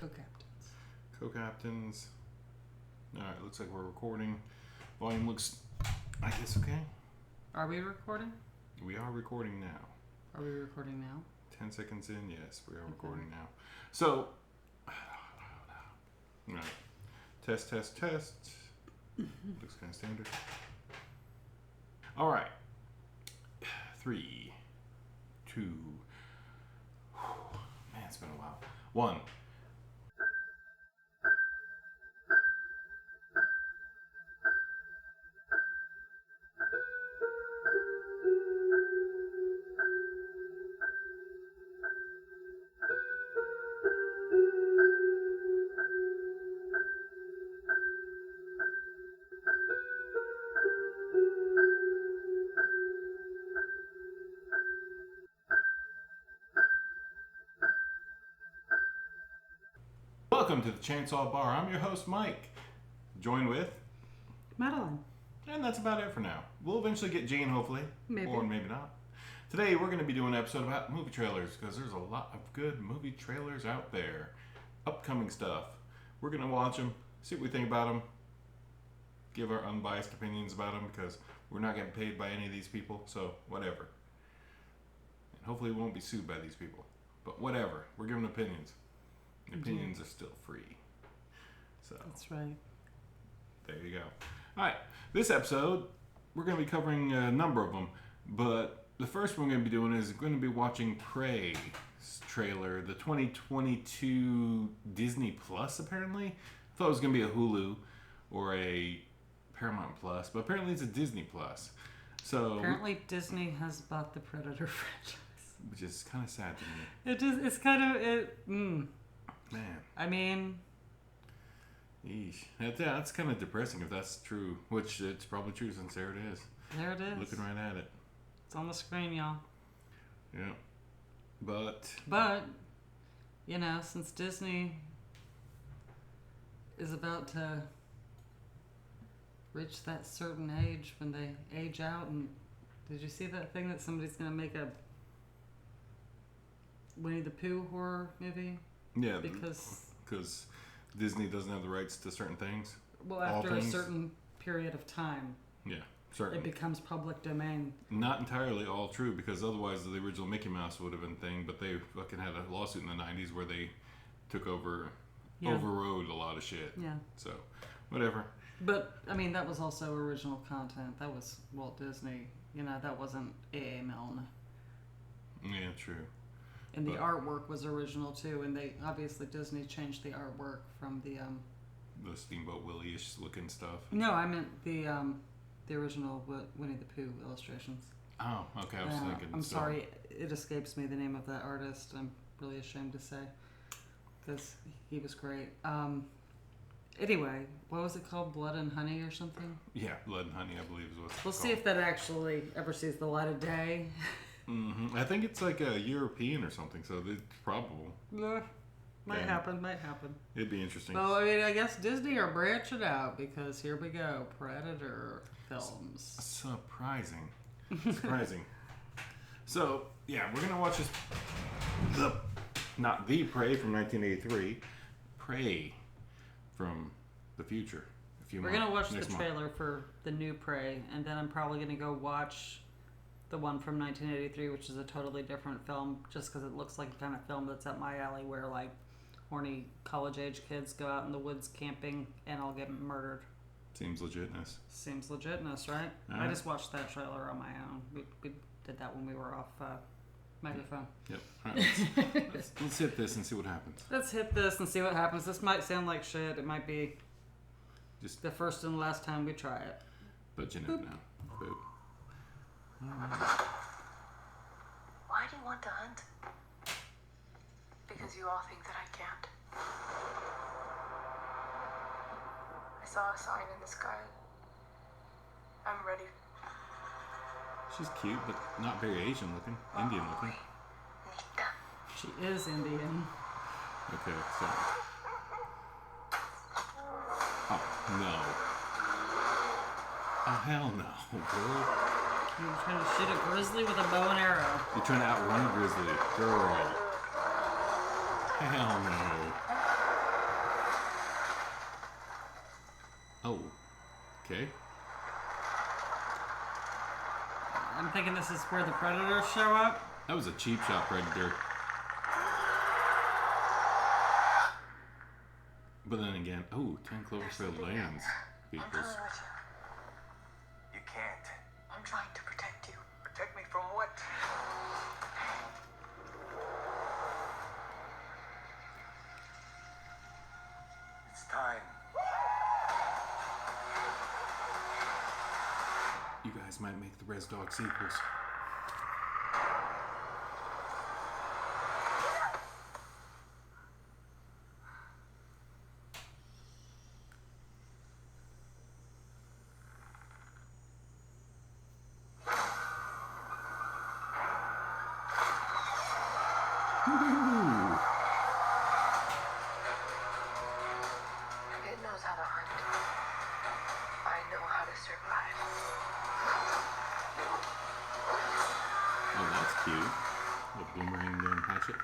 Co-captains. Co-captains. Alright, looks like we're recording. Volume looks, I guess, okay. Are we recording? We are recording now. Are we recording now? 10 seconds in, yes, we are recording now. So, alright. Test. Looks kind of standard. Alright. 3, 2. Man, it's been a while. 1. Welcome to the Chainsaw Bar. I'm your host, Mike. Joined with Madeline. And that's about it for now. We'll eventually get Gene, hopefully. Maybe. Or maybe not. Today, we're going to be doing an episode about movie trailers, because there's a lot of good movie trailers out there. Upcoming stuff. We're going to watch them, see what we think about them, give our unbiased opinions about them, because we're not getting paid by any of these people, so whatever. And hopefully we won't be sued by these people. But whatever. We're giving opinions. Opinions are still free. So That's right. there you go. Alright, this episode, we're going to be covering a number of them, but the first one we're going to be doing is going to be watching Prey's trailer, the 2022 Disney Plus, apparently. I thought it was going to be a Hulu or a Paramount Plus, but apparently it's a Disney Plus. So Apparently Disney has bought the Predator franchise. which is kind of sad to me. It's kind of, Man. I mean, Yeesh. That's kind of depressing if that's true, which it's probably true since there it is. there it is. Looking right at it. It's on the screen, y'all. Yeah. But, you know, since Disney is about to reach that certain age when they age out, and did you see that thing that somebody's going to make a Winnie the Pooh horror movie? yeah, Because, Disney doesn't have the rights to certain things. well, all after a things. certain period of time, Yeah, it certain. becomes public domain. Not entirely all true, because otherwise the original Mickey Mouse would have been thing, but they fucking had a lawsuit in the 90s where they took over, Yeah. overrode a lot of shit. Yeah. So, whatever. But, I mean, that was also original content. That was Walt Disney. You know, that wasn't A.A. Milne. Yeah, true. And the But- artwork was original, too. And they, obviously, Disney changed the artwork from the, The Steamboat Willie-ish looking stuff. No, I meant the original Winnie the Pooh illustrations. Oh, okay, I was thinking. I'm so- sorry, it escapes me the name of that artist. I'm really ashamed to say, because he was great. Anyway, what was it called? Blood and Honey or something? Yeah, Blood and Honey, I believe is what it's We'll called. see if that actually ever sees the light of day. I think it's like a European or something, so it's probable. Might Yeah. happen. It'd be interesting. Well, I mean, I guess Disney are branching out, because here we go, Predator films. Surprising. So, yeah, we're going to watch this. Not the Prey from 1983. Prey from the future. We're gonna watch the trailer for the new Prey, and then I'm probably gonna go watch the one from 1983, which is a totally different film, just because it looks like the kind of film that's up my alley, where like horny college-age kids go out in the woods camping and all get murdered. Seems legitness. Seems legitness, right? I just watched that trailer on my own. We did that when we were off microphone. Yep. All right, let's hit this and see what happens. Let's hit this and see what happens. This might sound like shit. It might be Just the first and last time we try it. But you never know. Boop. Why do you want to hunt? Because you all think that I can't. I saw a sign in the sky. I'm ready. She's cute, but not very Asian looking. Indian looking. Nita. She is Indian. Okay, so. Oh, no. Oh, hell no, girl. You're trying to shoot a grizzly with a bow and arrow. You're trying to outrun a grizzly. Girl. Hell no. Okay. I'm thinking this is where the predators show up. That was a cheap shot predator. But then again, 10 Cloverfield Lanes, I'm peoples. coming with you. You can't. I'm trying to protect you. Protect me from what? It's time. You guys might make the Res Dog sequels. It knows how to hunt. I know how to survive. Oh, that's cute. A boomerang gun hatchet.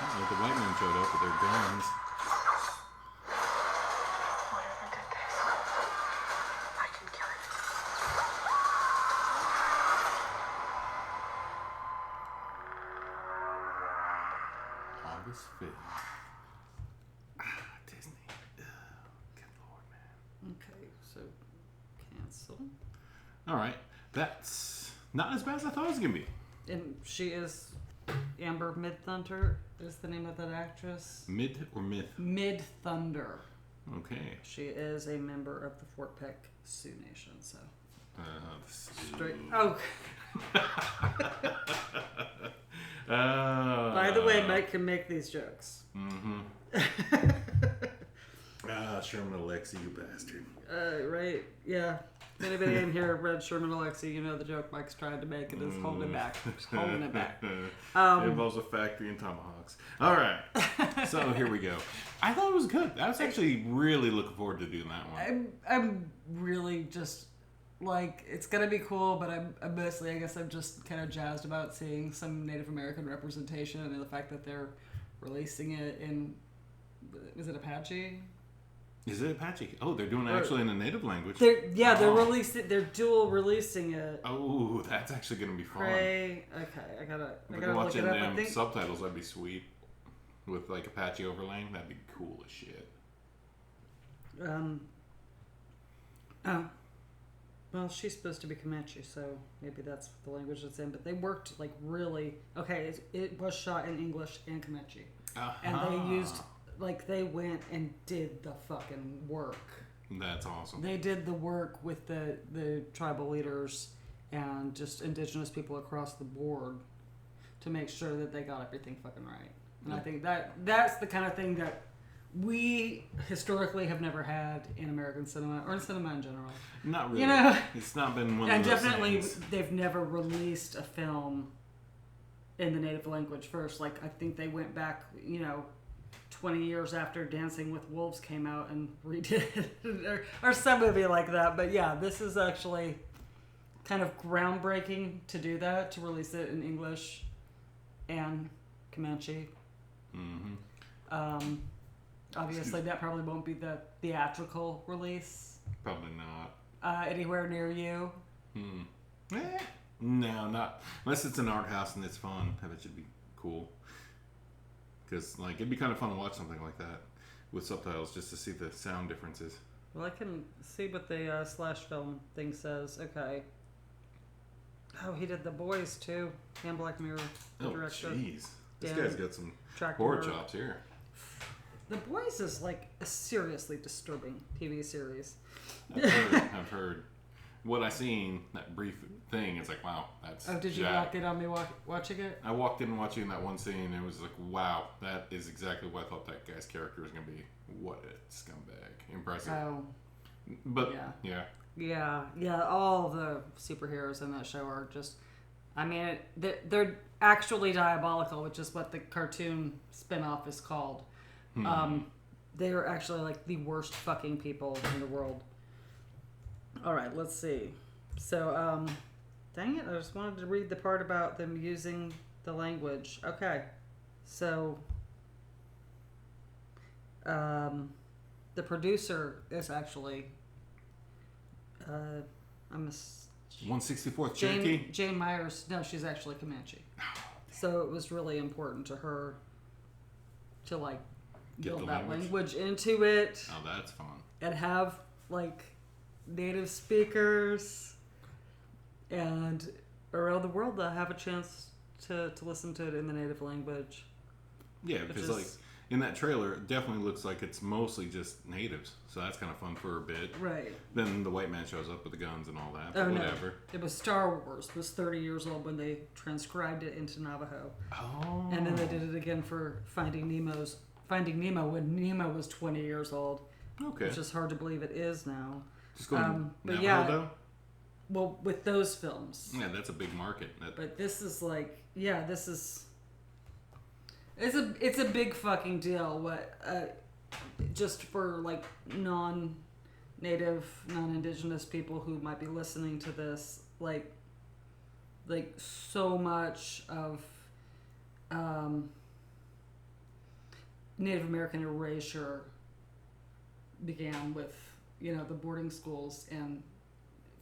Oh, the white men showed up with their guns. Whatever did this, I can kill it. August 5th. Disney. Ugh, good lord, man. Okay, so cancel. Alright, that's not as bad as I thought it was going to be. And she is Amber Mid-Thunder is the name of that actress. Mid or myth? Mid-Thunder. Okay. She is a member of the Fort Peck Sioux Nation, so. Straight. Sioux. Oh. By the way, Mike can make these jokes. Mm-hmm. Sherman Alexie, you bastard. Right? Yeah. If anybody in here read Sherman Alexie, you know the joke Mike's trying to make and is holding it back. Just holding it back. It involves a factory and tomahawks. All right. So here we go. I thought it was good. I was actually really looking forward to doing that one. I'm really just like, it's gonna be cool, but I'm mostly, I guess I'm just kind of jazzed about seeing some Native American representation and the fact that they're releasing it in, is it Apache? Is it Apache? Oh, they're doing it actually in a native language. They're Oh. releasing, they're dual releasing it. Oh, that's actually going to be fun. Pray, okay, I gotta If I look could watch it it up. in I think subtitles, that'd be sweet. With like Apache overlaying, that'd be cool as shit. well, she's supposed to be Comanche, so maybe that's the language it's in. But they worked like really. Okay, it was shot in English and Comanche, and they used like they went and did the fucking work. That's awesome. They did the work with the tribal leaders and just indigenous people across the board to make sure that they got everything fucking right. And I think that's the kind of thing that we historically have never had in American cinema or in cinema in general. Not really. You know, it's not been one and of those definitely things. they've never released a film in the native language first. Like I think they went back, 20 years after Dancing with Wolves came out and redid it, or some movie like that. But yeah, this is actually kind of groundbreaking to do that, to release it in English and Comanche. Mm-hmm. Obviously, that probably won't be the theatrical release Probably not. anywhere near you. No, not unless it's an art house and it's fun. I bet it'd be cool. Because like it'd be kind of fun to watch something like that with subtitles just to see the sound differences. Well, I can see what the slash film thing says. Okay. Oh, he did The Boys too, and Black Mirror. The Oh, director. jeez. This Dan guy's got some Trachtenberg. horror chops here. The Boys is like a seriously disturbing TV series. I've heard. What I seen, that brief thing, it's like, wow, that's Oh, did you jacked. walk in on me watching it? I walked in watching that one scene and it was like, wow, that is exactly what I thought that guy's character was going to be. What a scumbag. Impressive. Oh, But, yeah. yeah. Yeah. All the superheroes in that show are just, I mean, they're actually diabolical, which is what the cartoon spinoff is called. They are actually like the worst fucking people in the world. All right, let's see. So, dang it, I just wanted to read the part about them using the language. Okay, so The producer is actually 164th Cherokee. Jane Myers. No, she's actually Comanche. So it was really important to her to like build that language into it. Oh, that's fun. And have like native speakers and around the world that have a chance to listen to it in the native language. Yeah, because like in that trailer, it definitely looks like it's mostly just natives. So that's kind of fun for a bit. Right. Then the white man shows up with the guns and all that. Oh, But whatever. No. It was Star Wars. It was 30 years old when they transcribed it into Navajo. Oh. And then they did it again for Finding Nemo when Nemo was 20 years old. Okay. Which is hard to believe it is now. Just going but Navajo, yeah, though? well, with those films. Yeah, that's a big market. But this is like, yeah, this is... It's a big fucking deal. What just for like non-native, non-indigenous people who might be listening to this, like so much of Native American erasure began with the boarding schools and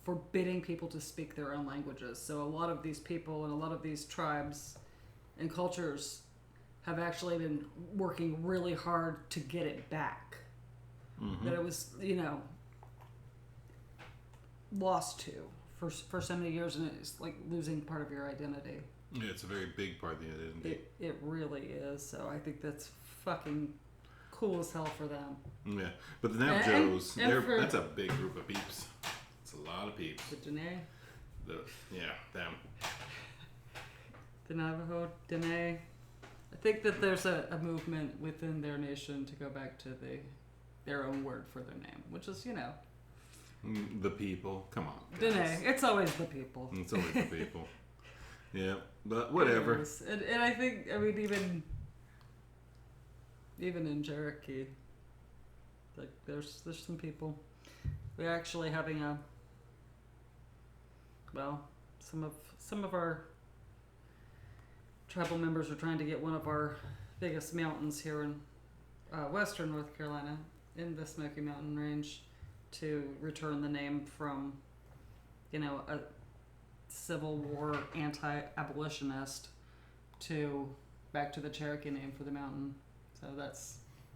forbidding people to speak their own languages. So a lot of these people and a lot of these tribes and cultures have actually been working really hard to get it back. Mm-hmm. That it was, lost to for so many years, and it's like losing part of your identity. Yeah, it's a very big part of the identity. It really is. So I think that's fucking cool as hell for them. Yeah, but the Navajos, that's a big group of peeps. It's a lot of peeps. The Dene. Them. The Navajo, Dene. I think that there's a movement within their nation to go back to their own word for their name, which is, the people. Come on. Dene. It's always the people. It's always the people. Yeah, but whatever. And I think, even in Cherokee, like there's some people. We're actually having some of our tribal members are trying to get one of our biggest mountains here in western North Carolina, in the Smoky Mountain Range, to return the name from, a Civil War anti-abolitionist back to the Cherokee name for the mountain. So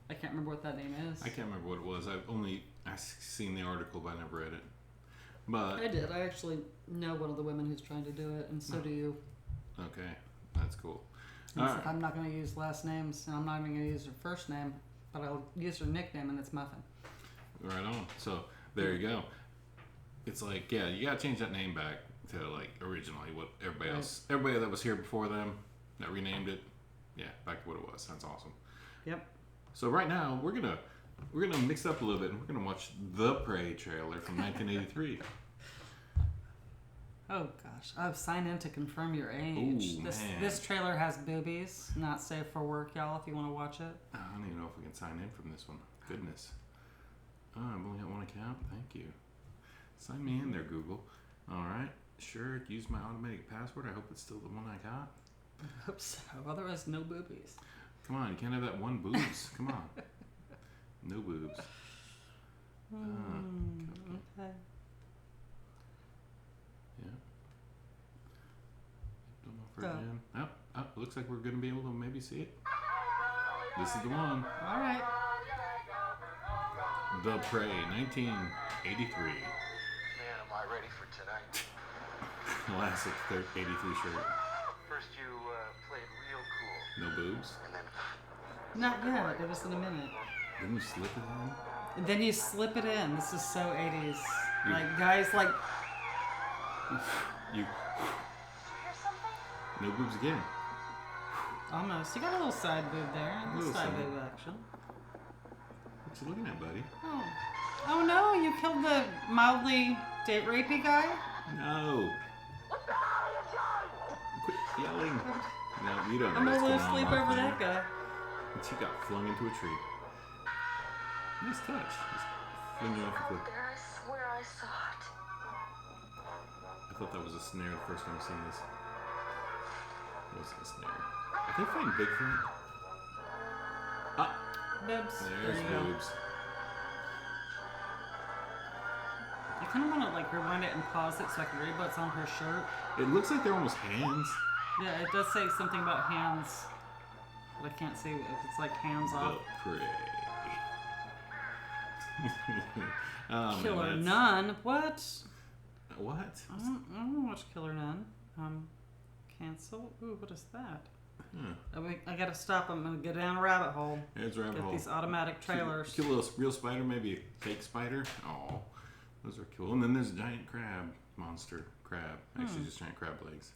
I can't remember what that name is. I can't remember what it was. I've seen the article, but I never read it. But I did. I actually know one of the women who's trying to do it, and so do you. Okay, that's cool. Right. I'm not going to use last names, and I'm not even going to use her first name, but I'll use her nickname, and it's Muffin. Right on. So there you go. It's like, yeah, you got to change that name back to like originally what everybody that was here before them that renamed it. Yeah, back to what it was. That's awesome. Yep. So right now we're gonna mix it up a little bit, and we're gonna watch the Prey trailer from 1983. Oh gosh! Oh, sign in to confirm your age. Ooh, this trailer has boobies. Not safe for work, y'all. If you want to watch it. I don't even know if we can sign in from this one. Goodness. Oh, I've only got one account. Thank you. Sign me in there, Google. All right. Sure. Use my automatic password. I hope it's still the one I got. I hope so. Otherwise, no boobies. Come on, you can't have that one boobs. Come on. No boobs. Okay. Yeah. Don't know if we're in. Oh, looks like we're going to be able to maybe see it. This is the one. All right. The Prey, 1983. Man, am I ready for tonight. Classic 83 shirt. First you played real cool. No boobs? And then... Not yet. Give us in a minute. Didn't you slip it in? And then you slip it in. This is so 80s. Like, guys, like... You... No boobs again. Almost. You got a little side boob there. A little side boob action. What you looking at, buddy? Oh no, you killed the mildly date rapey guy? No. Quit yelling. No, you don't know I'm what's gonna going lose on, sleep my over friend. that guy. And she got flung into a tree. Nice touch. Just fling you off a cliff. There, I swear I saw it. I thought that was a snare the first time I seen this. It wasn't a snare. Are they fighting Bigfoot? bibs. There's There you go. boobs. I kind of want to like rewind it and pause it so I can read what's on her shirt. It looks like they're almost hands. Yeah, it does say something about hands, but I can't see if it's like hands off. The prey. Oh, Killer man, Nun. What? What? I don't watch Killer Nun. Cancel. Ooh, what is that? I gotta stop. I'm gonna go down a rabbit hole. It's a rabbit Get hole. these automatic trailers. Kill a little real spider, maybe a fake spider. Oh, those are cool. And then there's a giant crab, monster crab. Actually, just giant crab legs.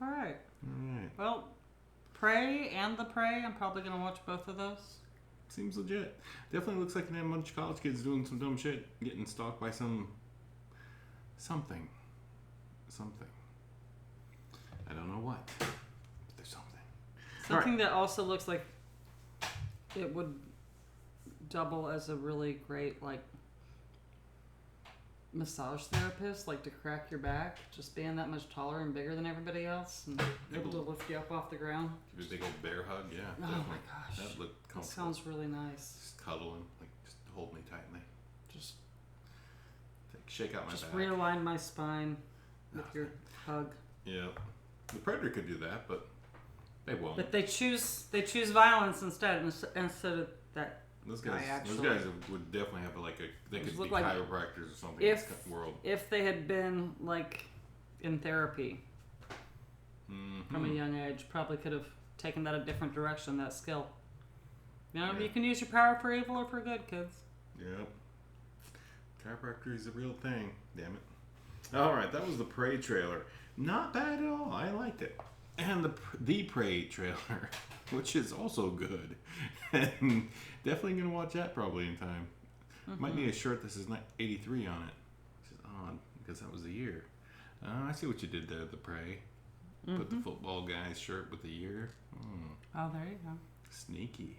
All right. All right. Well, Prey and The Prey. I'm probably gonna watch both of those. Seems legit. Definitely looks like a bunch of college kids doing some dumb shit, getting stalked by something. I don't know what, but there's something. Something that also looks like it would double as a really great like massage therapist, like to crack your back, just being that much taller and bigger than everybody else, and able to lift you up off the ground. Give you a big old bear hug, yeah. Oh Definitely. my gosh, That looked that comfortable. sounds really nice. Just cuddling, like just hold me tightly. Just Shake out my just back. realign my spine with your hug. Yeah. The Predator could do that, but they won't. But they choose violence instead of that. Those guy guys actually- would definitely have they Those could look be like- chiropractors or something in If this world. if they had been like in therapy from a young age, probably could have taken that a different direction. That skill. You know, Yeah. you can use your power for evil or for good, kids. Yep. Chiropractor is a real thing. Damn it. All right, that was the Prey trailer. Not bad at all. I liked it. And the Prey trailer, which is also good. And definitely going to watch that probably in time. Might need a shirt that says 83 on it. Which is odd, because that was the year. I see what you did there, the Prey. Put the football guy's shirt with the year. Oh, there you go. Sneaky.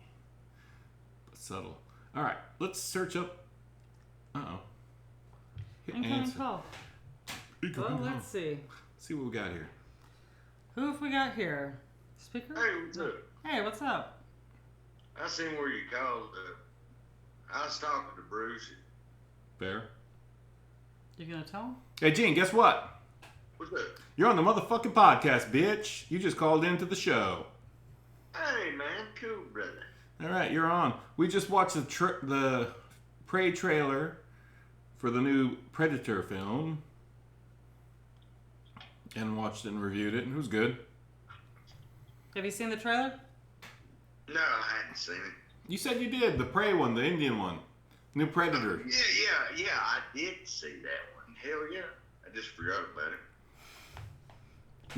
But subtle. All right, let's search up. Uh-oh. Hit Incoming answer. call. Incoming Well, call. let's see. See what we got here. Who have we got here? Speaker? Hey, what's up? Hey, what's up? I seen where you called. I was talking to Bruce. Bear. You gonna tell him? Hey, Gene, guess what? What's up? You're on the motherfucking podcast, bitch. You just called into the show. Hey, man. Cool, brother. All right, you're on. We just watched the Prey trailer for the new Predator film. And watched it and reviewed it, and it was good. Have you seen the trailer? No, I hadn't seen it. You said you did. The Prey one, the Indian one. New Predator. Yeah. I did see that one. Hell yeah. I just forgot about it.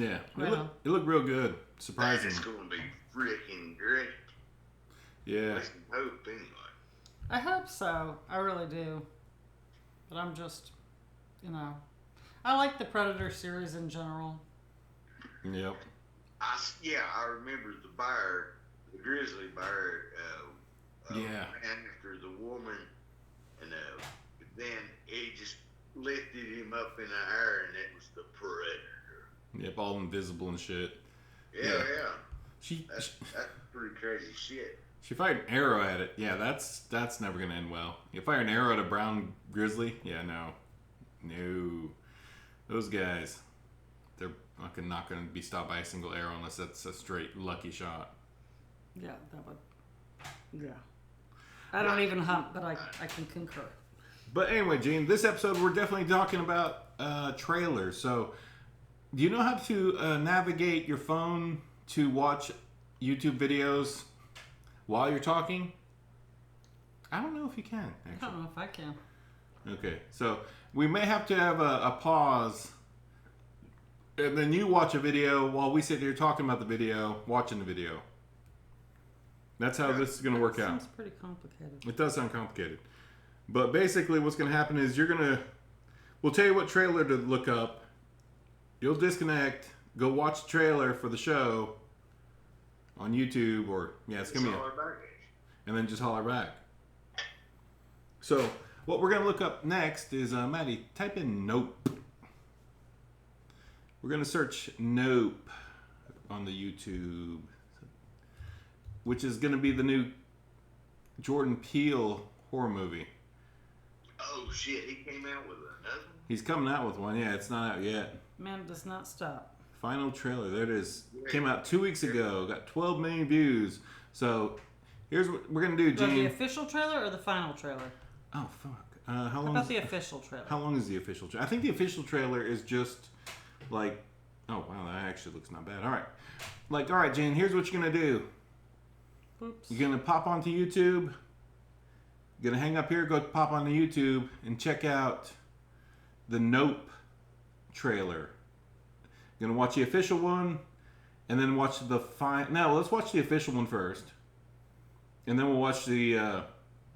Yeah. Well. It looked real good. Surprising. It's going to be freaking great. Yeah. Let's hope anyway. I hope so. I really do. But I'm just, I like the Predator series in general. Yep. I remember the bear, the grizzly bear, Yeah. ran after the woman, and then he just lifted him up in the air, and it was the Predator. Yep, all invisible and shit. Yeah. She That's pretty crazy shit. fired an arrow at it. Yeah, that's never gonna end well. You fire an arrow at a brown grizzly? Yeah, no. Those guys, they're fucking not gonna be stopped by a single arrow unless that's a straight lucky shot. Yeah, that would. Yeah. I don't even hunt, but I can concur. But anyway, Gene, this episode we're definitely talking about trailers. So, do you know how to navigate your phone to watch YouTube videos while you're talking? I don't know if you can, I actually. don't know if I can. Okay, so we may have to have a pause, and then you watch a video while we sit here talking about the video, watching the video. That's how this is going to work out. Sounds pretty complicated. It does sound complicated. But basically what's going to happen is we'll tell you what trailer to look up. You'll disconnect, go watch the trailer for the show on YouTube, or, it's going to be, and then just holler back. So, what we're going to look up next is, Maddie, type in Nope. We're going to search Nope on the YouTube, which is going to be the new Jordan Peele horror movie. Oh shit, he came out with another one? He's coming out with one. Yeah, it's not out yet. Man does not stop. Final trailer. There it is. Came out 2 weeks ago. Got 12 million views. So here's what we're gonna do, Do you Gene. want the official trailer or the final trailer? Oh fuck. How How long? about the official trailer? How long is the official trailer? I think the official trailer is just like. Oh wow, that actually looks not bad. All right. Like, all right, Gene. Here's what you're gonna do. Oops. You're gonna pop onto YouTube. You're gonna hang up here, go pop onto YouTube, and check out the Nope trailer. You're gonna watch the official one, and then watch the No, let's watch the official one first, and then we'll watch the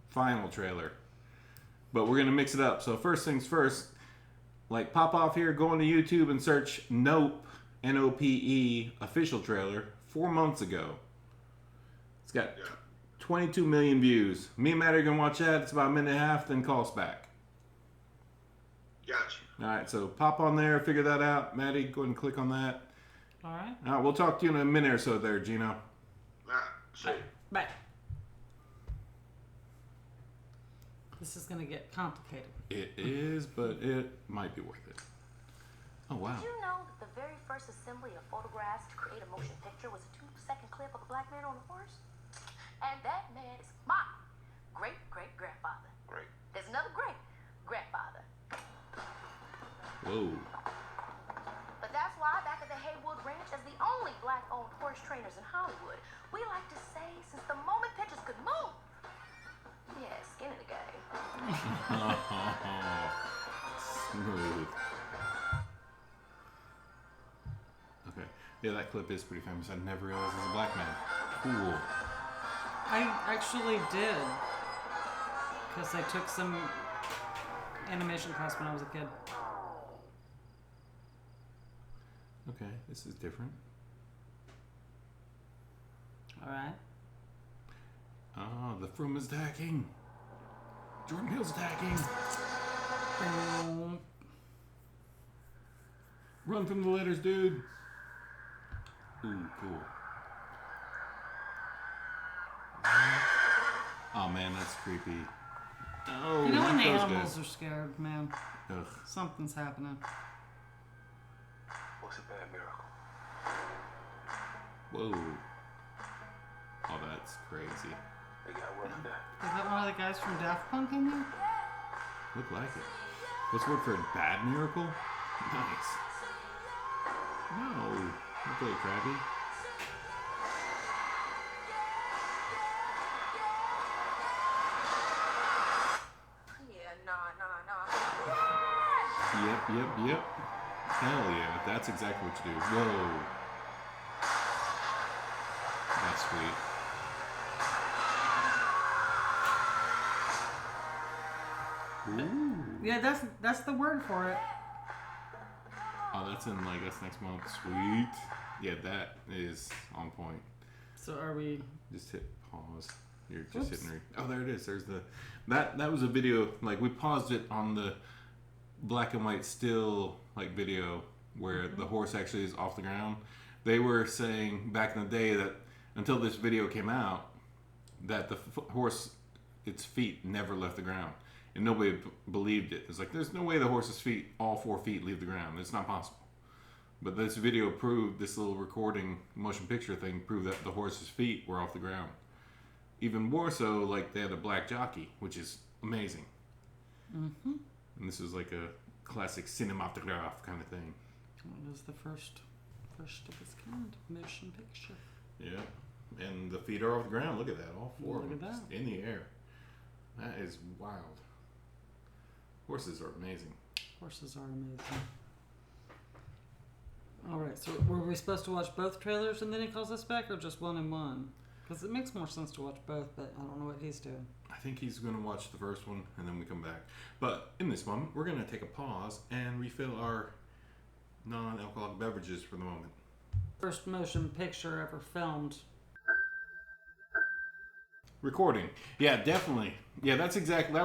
final trailer. But we're gonna mix it up. So first things first, like pop off here, go onto YouTube and search Nope, N-O-P-E official trailer 4 months ago. It's got 22 million views. Me and Matt are going to watch that. It's about a minute and a half, then call us back. Gotcha. All right, so pop on there, figure that out. Maddie, go ahead and click on that. All right. All right, we'll talk to you in a minute or so there, Gino. All right, see. Bye. This is going to get complicated. It is, but it might be worth it. Oh, wow. Did you know that the very first assembly of photographs to create a motion picture was a 2-second clip of a black man on a horse? And that man is my great-great-grandfather. Great. There's another great-grandfather. Whoa. But that's why back at the Haywood Ranch, as the only black-owned horse trainers in Hollywood, we like to say since the moment pictures could move, yeah, skin in the game. Smooth. Okay. Yeah, that clip is pretty famous. I never realized it was a black man. Cool. I actually did. Because I took some animation class when I was a kid. Okay, this is different. Alright. Oh, the Froome is attacking. Jordan Peele's attacking. Run from the letters, dude. Ooh, cool. Oh man, that's creepy. Oh, You know when the that was animals good. are scared, man? Ugh. Something's happening. What's a bad miracle? Whoa. Oh, that's crazy. They got work done. Is that one of the guys from Daft Punk in there? Look like it. What's the word for a bad miracle? Nice. No. Look really crabby. Yeah, nah. Yep. Hell yeah. That's exactly what you do. Whoa. That's sweet. Ooh. Yeah, that's the word for it. Oh, that's in, I guess, next month. Sweet. Yeah, that is on point. So are we... Just hit pause. You're just Oops. hitting oh, there it is. There's the... That was a video, like, we paused it on the black and white still, like, video where the horse actually is off the ground. They were saying back in the day that until this video came out, that the horse, its feet never left the ground. And nobody believed it. It's like, there's no way the horse's feet, all 4 feet, leave the ground. It's not possible. But this video proved, this little recording, motion picture thing, proved that the horse's feet were off the ground. Even more so, like, they had a black jockey, which is amazing. Mm-hmm. And this is like a classic cinematograph kind of thing. It was the first of its kind motion picture. Yeah. And the feet are off the ground. Look at that. All 4 Look of them at just in the air. That is wild. Horses are amazing. Horses are amazing. Alright, so were we supposed to watch both trailers and then he calls us back, or just one and one? Because it makes more sense to watch both, but I don't know what he's doing. I think he's going to watch the first one and then we come back. But in this moment, we're going to take a pause and refill our non-alcoholic beverages for the moment. First motion picture ever filmed. Recording. Yeah, definitely. Yeah, that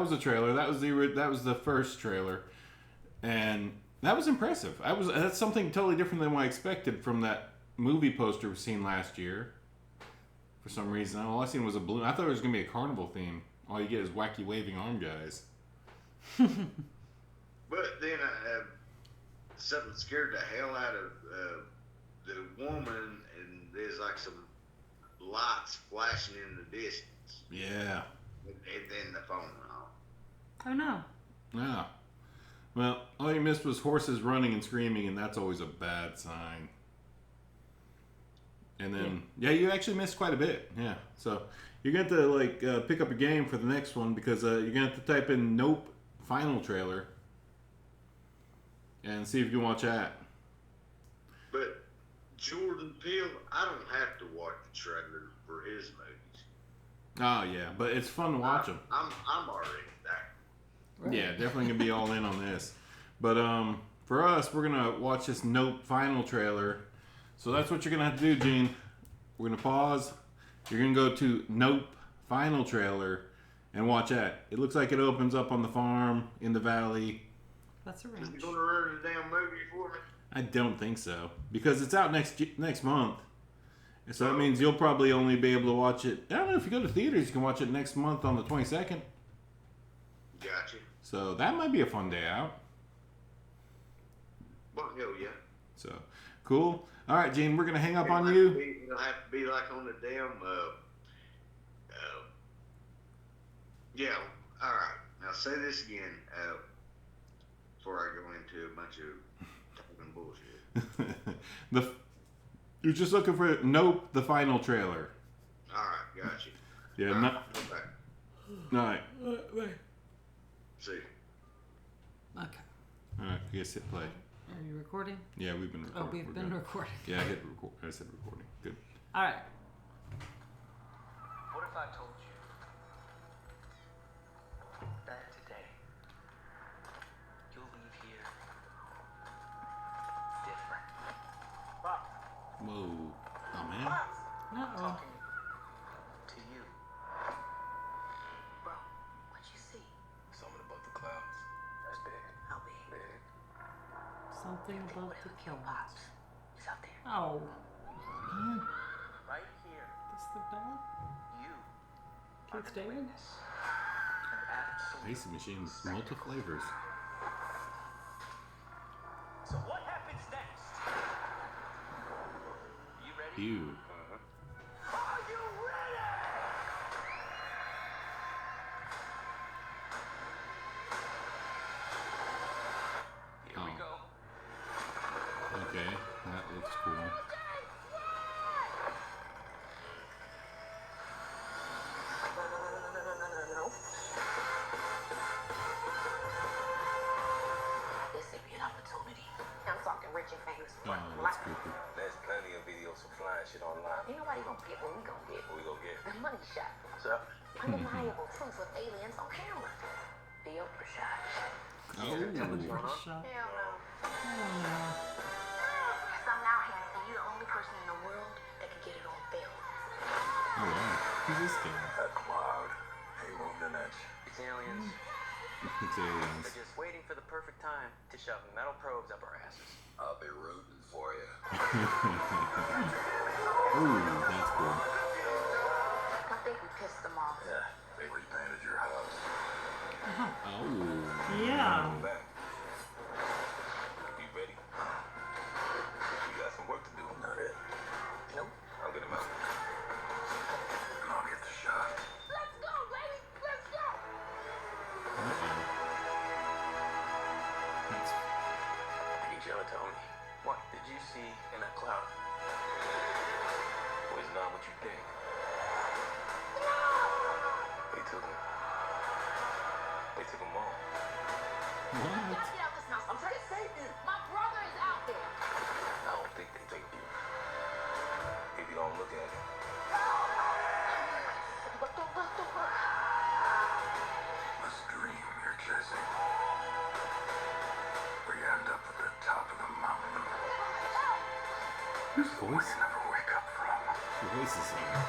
was the trailer. That was the first trailer. And that was impressive. That's something totally different than what I expected from that movie poster we seen last year for some reason. All I seen was a balloon. I thought it was gonna be a carnival theme. All you get is wacky waving arm guys. But then something scared the hell out of the woman, and there's like some lights flashing in the distance. Yeah. And then the phone went off. Oh no. Yeah. Well, all you missed was horses running and screaming, and that's always a bad sign. And then, yeah, you actually missed quite a bit. Yeah. So you're going to like pick up a game for the next one because you're going to have to type in Nope final trailer and see if you can watch that. But Jordan Peele, I don't have to watch the trailer for his movies. Oh, yeah. But it's fun to watch them. I'm already there. Right. Yeah, definitely gonna be all in on this. But for us, we're gonna watch this Nope final trailer. So that's what you're gonna have to do, Gene. We're gonna pause. You're gonna go to Nope final trailer and watch that. It looks like it opens up on the farm in the valley. That's a Is ranch. he gonna ruin the damn movie for me? I don't think so because it's out next month. And so that means you'll probably only be able to watch it. I don't know if you go to theaters, you can watch it next month on the 22nd. Gotcha. So that might be a fun day out. Well, hell yeah. So cool. All right, Gene, we're gonna hang up on It'll you. have to be- It'll have to be like on the damn. Yeah. All right. Now say this again before I go into a bunch of talking bullshit. You're just looking for Nope, the final trailer. All right. Gotcha. Yeah. All No, right, okay. all right. See. Okay. All right. I guess hit play. Are you recording? Yeah, we've been recording. Oh, we've We're been good. recording. Yeah, I hit record. I said recording. Good. All right. What if I told you that today you'll leave here different? Whoa. Oh man. Uh-oh. Talking to you. Bro, what you see? Something above the clouds. That's big. How big? Big. Something above Whatever the killed clouds. Pops is out there. Oh. Right here. That's the dog? You Keith are the David? witness. An absolute. Icy machines, multi flavors. So what happens next? You ready? Ew. Are you ready? Here we Oh. go. Okay, that looks cool. No. This would be an opportunity. I'm talking rich and famous. Oh, that's creepy. There's plenty of videos of flying shit online. Ain't nobody gonna get what we gonna get. What we gonna get? The money shot. So, Undeniable proof of aliens on camera. The Oprah shot. Oh. Shot. Hell no. Oh no. Somehow, Hannah, you're the only person in the world that can get it on film. Oh wow. Who's this guy? that cloud. Hey, moved an inch. It's aliens. It's aliens. They're just waiting for the perfect time to shove metal probes up our asses. I'll be rooting for you. Ooh, that's cool. I think we pissed them off. Yeah, they repainted your house. Oh. Yeah. Come back. You ready? We got some work to do. Not it. Nope. I'll get him out. And I'll get the shot. Let's go, baby. Let's go. Uh-oh. That's I need y'all to tell me, what did you see in that cloud? Was not what you think. They took him. They took him all. what? Gotta get out this house. I'm trying to save you. My brother is out there. I don't think they take you. If you don't look at it. Look. This dream you're chasing. Where you end up at the top of the mountain. Whose voice? You never wake up from. Whose voice is that?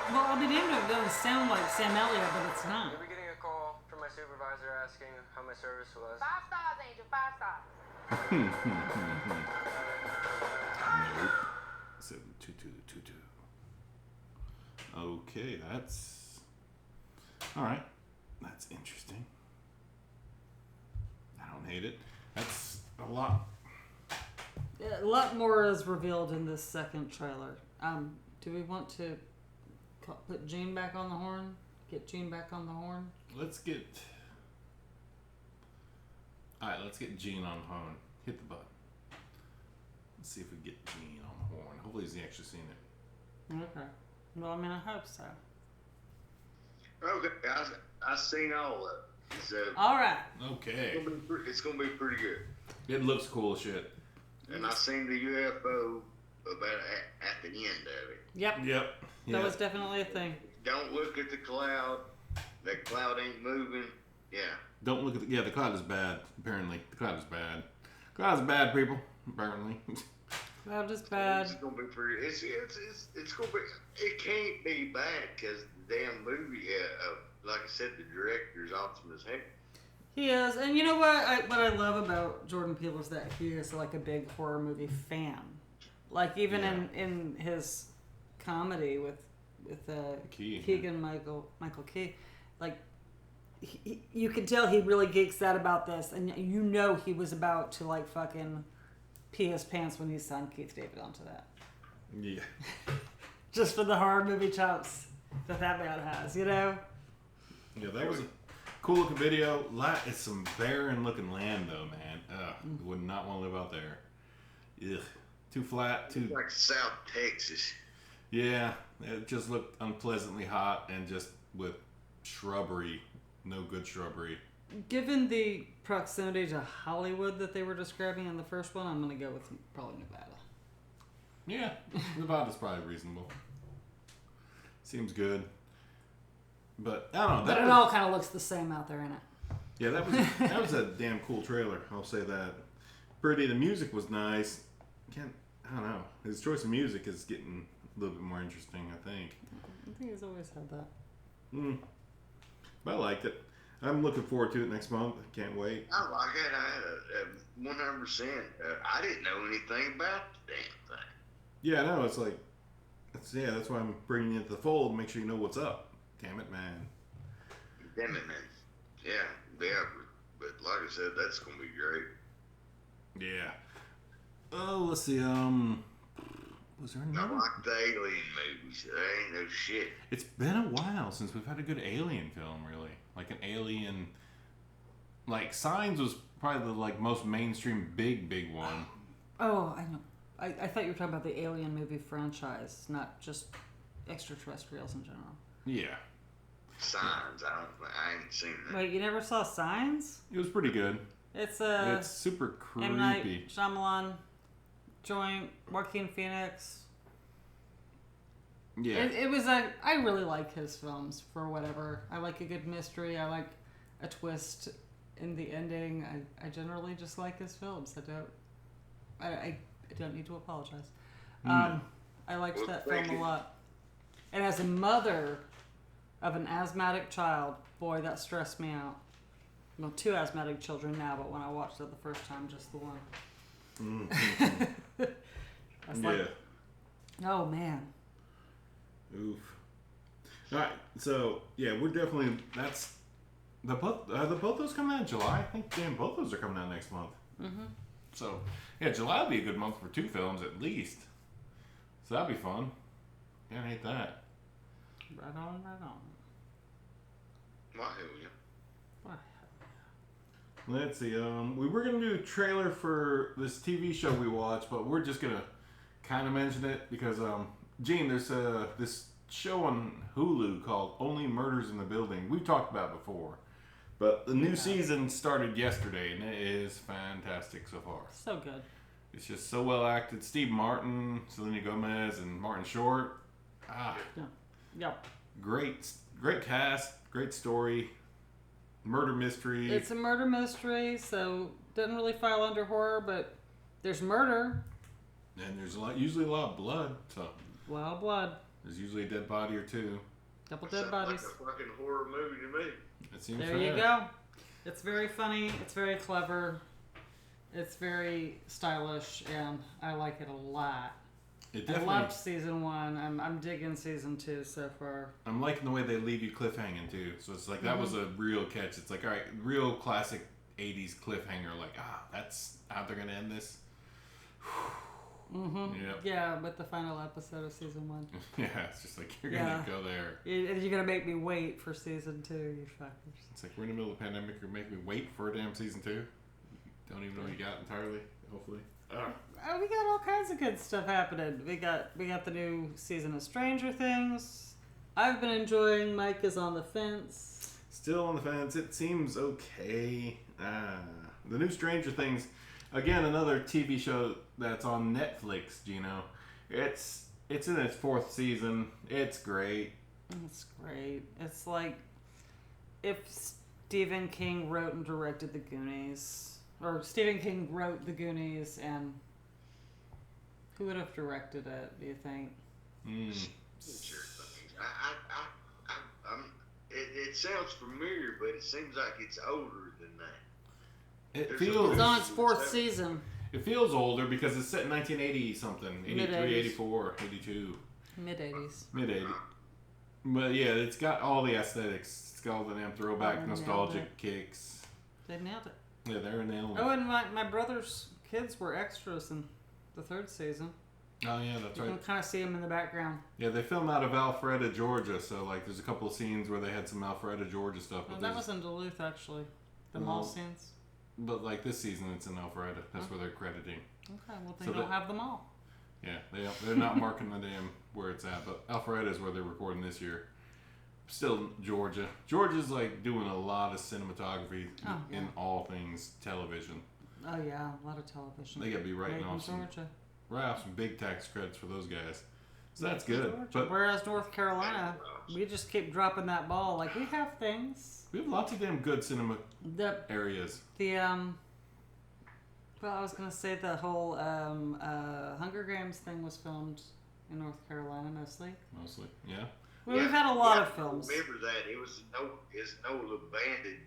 Well, I'll be damned if it doesn't sound like Sam Elliott, but it's not. You'll be getting a call from my supervisor asking how my service was. 5 stars, Angel. 5 stars. Nope. 672222. Okay, that's all right. That's interesting. I don't hate it. That's a lot. Yeah, a lot more is revealed in this second trailer. Do we want to put Gene back on the horn? Get Gene back on the horn? Let's get. All right, let's get Gene on the horn. Hit the button. Let's see if we get Gene on the horn. Hopefully, he's actually seen it. Okay. Well, I mean, I hope so. Okay, I've seen all of it. So All right. Okay. it's gonna be pretty good. It looks cool as shit. And I seen the UFO about at the end of it. Yep. Yep. That was definitely a thing. Don't look at the cloud. That cloud ain't moving. Yeah. Don't look at the. Yeah, the cloud is bad. Apparently, the cloud is bad. Cloud is bad, people. Apparently. That is bad. It's gonna be pretty. It's gonna be. It can't be bad because the damn movie. Like I said, the director's awesome as heck. He is, and you know what? What I love about Jordan Peele is that he is like a big horror movie fan. Like even in his comedy with Keegan Michael Key, like you can tell he really geeks out about this, and you know he was about to like fucking pee his pants when he signed Keith David onto that. Yeah. Just for the horror movie chops that man has, you know. Yeah, that was a cool looking video. It's some barren looking land though, man. Ugh, would not want to live out there. Ugh, too flat. Too like South Texas. Yeah, it just looked unpleasantly hot and just with shrubbery, no good shrubbery. Given the proximity to Hollywood that they were describing in the first one, I'm gonna go with probably Nevada. Yeah, Nevada's probably reasonable. Seems good. But I don't know. But it all kind of looks the same out there, innit? Yeah, that was a damn cool trailer. I'll say that. Pretty. The music was nice. I don't know. His choice of music is getting a little bit more interesting, I think. I think he's always had that. But I liked it. I'm looking forward to it next month. Can't wait. I like it. 100%. I didn't know anything about the damn thing. Yeah, I know. It's like, that's why I'm bringing you into the fold. Make sure you know what's up. Damn it, man. Damn it, man. Yeah. But like I said, that's gonna be great. Yeah. Oh, let's see. Was there another? I like the alien movies. There ain't no shit. It's been a while since we've had a good alien film, really. Like an alien. Like Signs was probably the most mainstream big one. Oh, I know. I thought you were talking about the Alien movie franchise, not just extraterrestrials in general. Yeah. Signs. I ain't seen that. Wait, you never saw Signs? It was pretty good. It's super creepy. M. Night Shyamalan joint, Joaquin Phoenix. Yeah. It was I really like his films for whatever. I like a good mystery. I like a twist in the ending. I generally just like his films. I don't need to apologize. I liked that film a lot. And as a mother of an asthmatic child, boy, that stressed me out. Well, 2 asthmatic children now, but when I watched it the first time, just the one. Mm-hmm. I was like, oh man. Oof. All right, so yeah, we're definitely both those coming out in July. I think both those are coming out next month. Mm-hmm. So yeah, July will be a good month for 2 films at least. So that'll be fun. Can't hate that. Right on. Why, hell yeah. Let's see. We were gonna do a trailer for this TV show we watched, but we're just gonna kind of mention it because Gene, there's this show on Hulu called Only Murders in the Building. We've talked about it before, but the new season started yesterday, and it is fantastic so far. So good. It's just so well acted. Steve Martin, Selena Gomez, and Martin Short. Yep. Great cast, great story. Murder mystery. It's a murder mystery, so doesn't really file under horror, but there's murder. And there's usually a lot of blood, so. A lot of blood. There's usually a dead body or 2. Couple dead bodies. Like a fucking horror movie to me. It seems there you go. It's very funny. It's very clever. It's very stylish, and I like it a lot. It I definitely. loved season 1. I'm digging season 2 so far. I'm liking the way they leave you cliffhanging too. So it's like that was a real catch. It's like, all right, real classic 80s cliffhanger. Like, that's how they're gonna end this. Yep. Yeah, with the final episode of season 1. Yeah, it's just like you're gonna go there. You're gonna make me wait for season 2, you fuckers. It's like we're in the middle of the pandemic. You're making me wait for a damn season 2. Don't even know what you got entirely. Hopefully. Oh, we got all kinds of good stuff happening. We got the new season of Stranger Things. I've been enjoying Mike is on the Fence. Still on the fence. It seems okay. The new Stranger Things, again, another TV show that's on Netflix. Gino, it's in its 4th season. It's great. It's great. It's like if Stephen King wrote and directed The Goonies. Or Stephen King wrote The Goonies, and who would have directed it, do you think? It sounds familiar, but it seems like it's older than that. It There's feels It's on its 4th season. It feels older because it's set in 1980 something, 83, Mid-80s. 84, 82, Mid-80s. mid-80. But yeah, it's got all the aesthetics. It's got all the damn throwback, Nailed nostalgic it. kicks. They nailed it. Yeah, they're nailing it. Oh, and my brother's kids were extras in the 3rd season. Oh yeah, that's You right. can kind of see them in the background. Yeah, they film out of Alpharetta, Georgia. So like, there's a couple of scenes where they had some Alpharetta, Georgia stuff. Oh, But that was in Duluth, actually. The mall scenes. But like this season, it's in Alpharetta. That's where they're crediting. Okay, well, they So don't that- have them all. Yeah, they're not marking the damn where it's at. But Alpharetta is where they're recording this year. Still Georgia. Georgia's like doing a lot of cinematography in all things television. Oh, yeah, a lot of television. They gotta be writing Made in off some, Georgia. right off some big tax credits for those guys. So that's good. Georgia. But Whereas North Carolina, we just keep dropping that ball. Like, we have things. we have lots of damn good cinema The areas. well, I was gonna say the whole Hunger Games thing was filmed in North Carolina mostly. Mostly, yeah. Well, we've had a lot of I films. remember that. It's no abandoned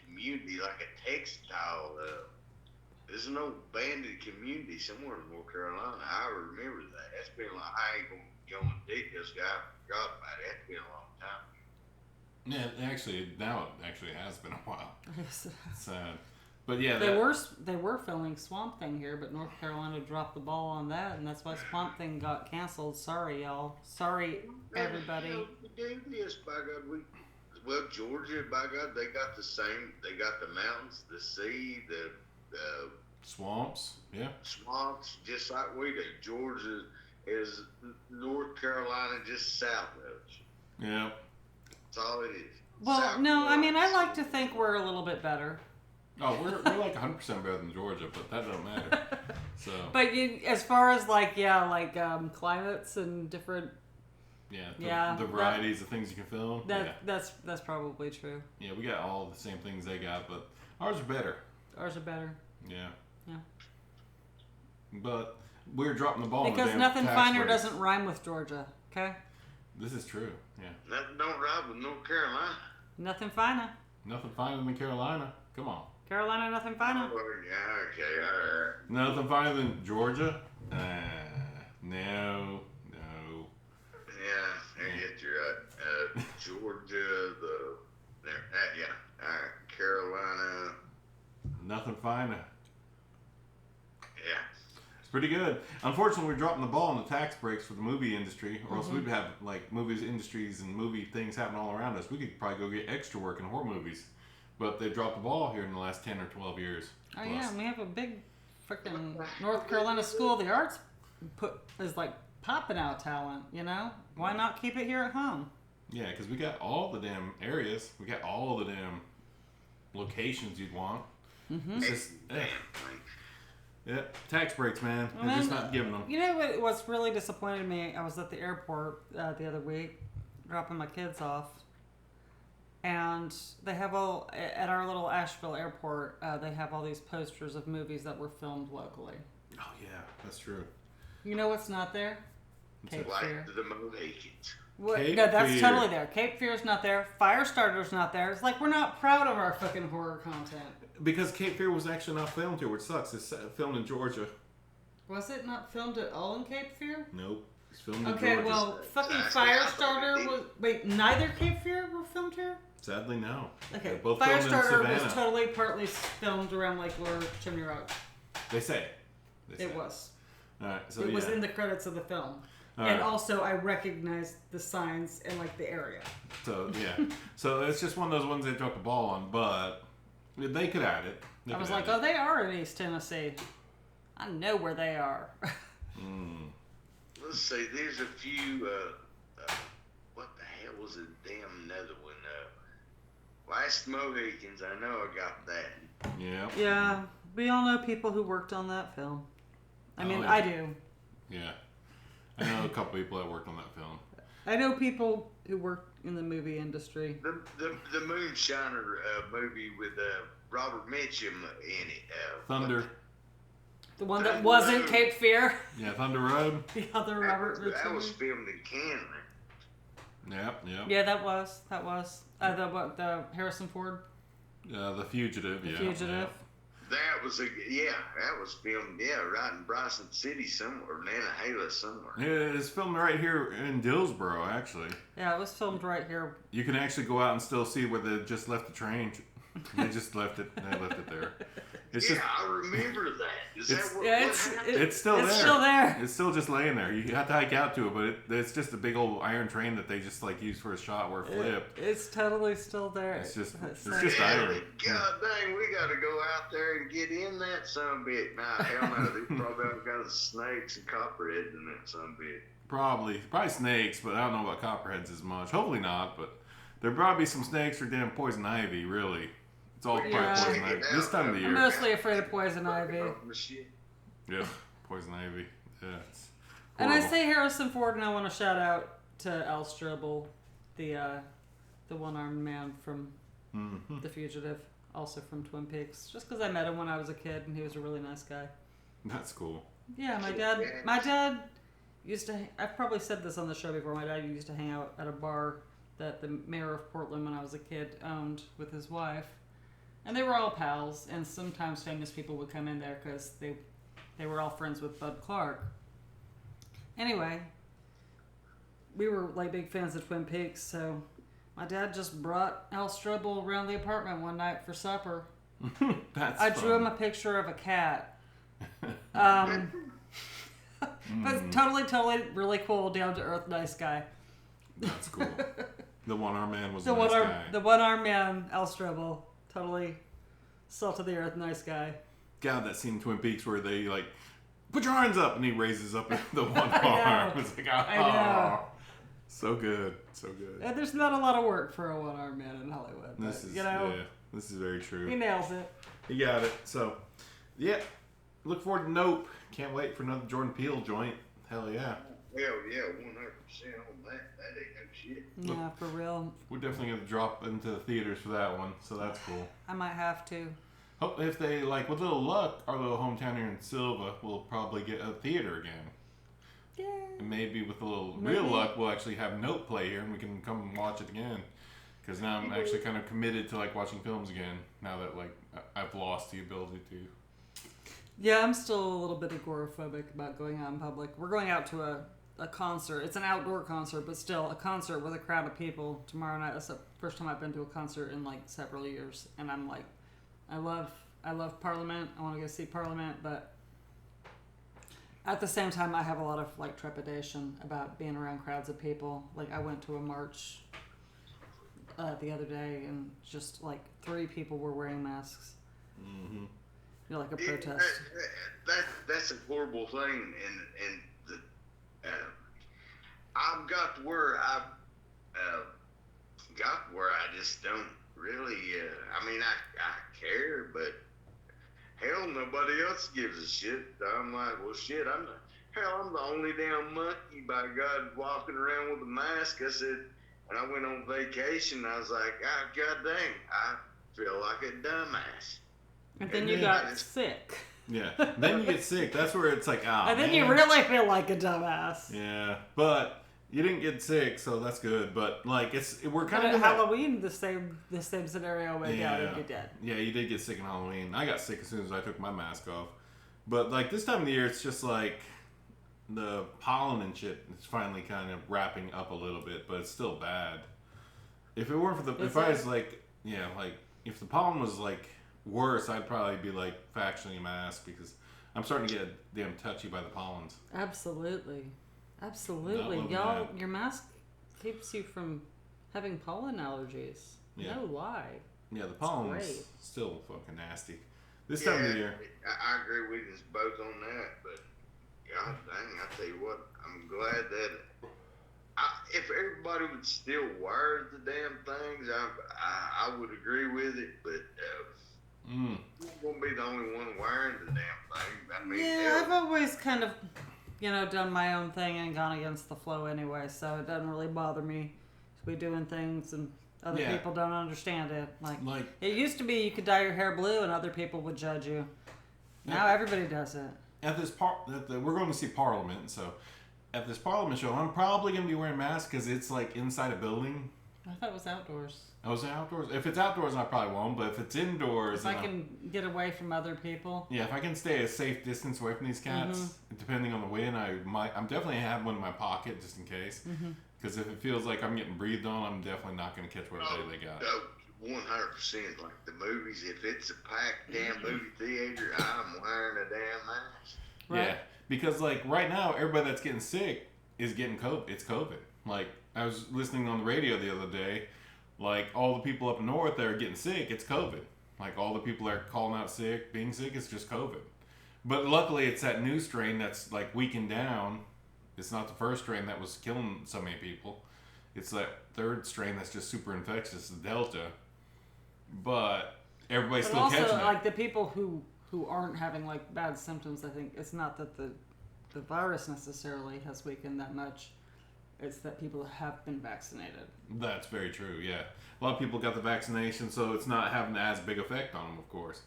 community, like a textile. There's no abandoned community somewhere in North Carolina. I remember that. That's been like, I ain't gonna go and dig this guy. I forgot about it. That's been a long time. Yeah, actually, now it actually has been a while. Yes. Sad. But yeah, They were filming Swamp Thing here, but North Carolina dropped the ball on that, and that's why Swamp Thing got canceled. Sorry, y'all. Sorry, everybody. Hell, we do this, by God. Well, Georgia, by God, they got the same. They got the mountains, the sea, the swamps, yeah. swamps, just like we do. Georgia is North Carolina, just south of us. Yeah. That's all it is. Well, South no, I mean, I Carolina. like to think we're a little bit better. Oh, we're like 100% better than Georgia, but that don't matter. So. But as far as climates and different, The varieties of things you can film. that's probably true. Yeah, we got all the same things they got, but ours are better. Ours are better. Yeah. Yeah. But we're dropping the ball. on the Because damn nothing tax finer rates. doesn't rhyme with Georgia. Okay. This is true. Yeah. Nothing don't ride with North Carolina. Nothing finer. Nothing finer than Carolina. Come on. Carolina, nothing finer. Oh, yeah, okay, all right. Nothing finer than Georgia. No. Yeah, there you're right. Georgia, Carolina. Nothing finer. Yeah. It's pretty good. Unfortunately, we're dropping the ball on the tax breaks for the movie industry, or else we'd have like movies industries and movie things happening all around us. We could probably go get extra work in horror movies, but they dropped the ball here in the last 10 or 12 years. Oh plus. yeah, and we have a big freaking North Carolina School of the Arts is like popping out talent. You know, why not keep it here at home? Yeah, because we got all the damn areas. We got all the damn locations you'd want. Mm-hmm. It's just, Damn, yeah, tax breaks, man. They're just not giving them. You know what's really disappointed me? I was at the airport the other week, dropping my kids off, and they have at our little Asheville airport. They have all these posters of movies that were filmed locally. Oh yeah, that's true. You know what's not there? Cape like Fear. the Mohicans. Cape No, that's Fear. totally there. Cape Fear's not there. Firestarter's not there. It's like we're not proud of our fucking horror content. Because Cape Fear was actually not filmed here, which sucks. It's filmed in Georgia. Was it not filmed at all in Cape Fear? Nope. It's filmed in Okay, Georgia. well, fucking I thought Firestarter it was... Wait, neither Cape Fear were filmed here? Sadly, no. Okay, They're both filmed in Firestarter was Savannah. totally partly filmed around Lake Lure, Chimney Rock. They say. They It say. was. All right, so It yeah. was in the credits of the film. All And right. also, I recognized the signs and, like, the area. So yeah, so it's just one of those ones they dropped the ball on, but they could add it. They I could was add like, it. oh, they are in East Tennessee. I know where they are. Let's see. There's a few. What the hell was the damn another one? Last Mohicans. I know I got that. Yeah. Yeah, we all know people who worked on that film. I mean, yeah. I do. Yeah. I know a couple people that worked on that film. I know people who worked in the movie industry. The Moonshiner movie with Robert Mitchum in it. Thunder. The one that Thunder wasn't Road. Cape Fear. Yeah, Thunder Road. The other Robert That was Mitchum. filmed in Canada. Yep, yep. Yeah, that was. The Harrison Ford. The Fugitive. The yeah. Fugitive. That was filmed right in Bryson City somewhere, Nantahala somewhere. Yeah, it's filmed right here in Dillsboro, actually. Yeah, it was filmed right here. You can actually go out and still see where they just left the train. They just left it. They left it there. It's Yeah, just. I remember that. Is It's- that what, Yeah, what it's happened? It's still there. It's still there. It's still just laying there. You have to hike out to it, but it's just a big old iron train that they just like used for a shot where it flipped. It's totally still there. It's just like- iron. God dang, we got to go out there and get in that sumbit. Nah, hell no, they probably have got snakes and copperheads in that sumbit. Probably snakes, but I don't know about copperheads as much. Hopefully not, but there'd probably be some snakes or damn poison ivy. Really, it's all Yeah. probably poison Check it ivy out. this time of the I'm year. mostly afraid of poison ivy. Yeah, poison ivy. Yeah, it's And I horrible. say Harrison Ford, and I want to shout out to Al Strobel, the one-armed man from Mhm. The Fugitive, also from Twin Peaks. Just because I met him when I was a kid, and he was a really nice guy. That's cool. Yeah, my dad used to. I've probably said this on the show before. My dad used to hang out at a bar that the mayor of Portland, when I was a kid, owned with his wife, and they were all pals. And sometimes famous people would come in there because they were all friends with Bud Clark. Anyway, we were like big fans of Twin Peaks, so my dad just brought Al Strobel around the apartment one night for supper. That's I drew fun. him a picture of a cat. But totally really cool, down to earth, nice guy. That's cool. The one-armed man was The a nice one-arm, guy. the one-armed man, Al Strobel, totally salt of the earth, nice guy. God, that scene in Twin Peaks where they like put your arms up and he raises up the one I arm. know. It's like, I know. so good, so good. And there's not a lot of work for a one-armed man in Hollywood, but, This is yeah, this is very true. he nails it. You got it. So, yeah, look forward to Nope. Can't wait for another Jordan Peele joint. Hell yeah. Hell yeah, 100% on that. That ain't no shit. Yeah, for real. We're definitely gonna drop into the theaters for that one, so that's cool. I might have to. Hope if they like, with a little luck, our little hometown here in Silva will probably get a theater again. Yeah. And maybe with a little Maybe. real luck, we'll actually have Note play here, and we can come and watch it again. Because now I'm actually kind of committed to like watching films again. Now that like I've lost the ability to. Yeah, I'm still a little bit agoraphobic about going out in public. We're going out to a concert. It's an outdoor concert, but still a concert with a crowd of people tomorrow night. That's the first time I've been to a concert in like several years, and I'm like, I love Parliament. I want to go see Parliament, but at the same time, I have a lot of like trepidation about being around crowds of people. Like I went to a march the other day, and just like 3 people were wearing masks. Mm-hmm. You're like a protest. That's a horrible thing, and I've got to where I just don't really. I mean, I care, but hell, nobody else gives a shit. I'm like, well, shit. I'm the only damn monkey, by God, walking around with a mask. I said, when I went on vacation, I was like, God dang, I feel like a dumbass. And then And you then got sick. Yeah. Then you get sick. That's where it's like, And then you really feel like a dumbass. Yeah, but you didn't get sick, so that's good. But like, we're But kind of at Halloween, the same scenario went down Yeah. and you did. Yeah, you did get sick on Halloween. I got sick as soon as I took my mask off. But like this time of the year, it's just like the pollen and shit is finally kind of wrapping up a little bit, but it's still bad. If it weren't for if I was like, if the pollen was like worse, I'd probably be like fashioning a mask because I'm starting to get damn touchy by the pollens. Absolutely. Y'all, your mask keeps you from having pollen allergies. Yeah. No lie. Yeah, the pollen's still fucking nasty. This time of the year. I agree with us both on that, but God dang, I tell you what, I'm glad that if everybody would still wear the damn things, I would agree with it, but you won't be the only one wearing the damn thing. I mean, I've always kind of, done my own thing and gone against the flow anyway, so it doesn't really bother me to be doing things and other people don't understand it. Like it used to be you could dye your hair blue and other people would judge you. Now everybody does it. At this we're going to see Parliament, so at this Parliament show, I'm probably going to be wearing a mask because it's like inside a building. I thought it was outdoors. Oh, is it outdoors? If it's outdoors, I probably won't, but if it's indoors... If I can get away from other people. Yeah, if I can stay a safe distance away from these cats, depending on the wind, I'm definitely have one in my pocket just in case. Because if it feels like I'm getting breathed on, I'm definitely not going to catch whatever they got. 100%. Like the movies, if it's a packed damn movie theater, I'm wearing a damn mask. Right. Yeah, because like right now, everybody that's getting sick is getting COVID. It's COVID. Like I was listening on the radio the other day, like all the people up north that are getting sick, it's COVID. Like all the people that are calling out sick, being sick, it's just COVID. But luckily, it's that new strain that's like weakened down. It's not the first strain that was killing so many people. It's that third strain that's just super infectious, the Delta. But everybody's still catching it. Also, like the people who aren't having like bad symptoms, I think it's not that the virus necessarily has weakened that much. It's that people have been vaccinated. That's very true, yeah. A lot of people got the vaccination, so it's not having as big effect on them, of course.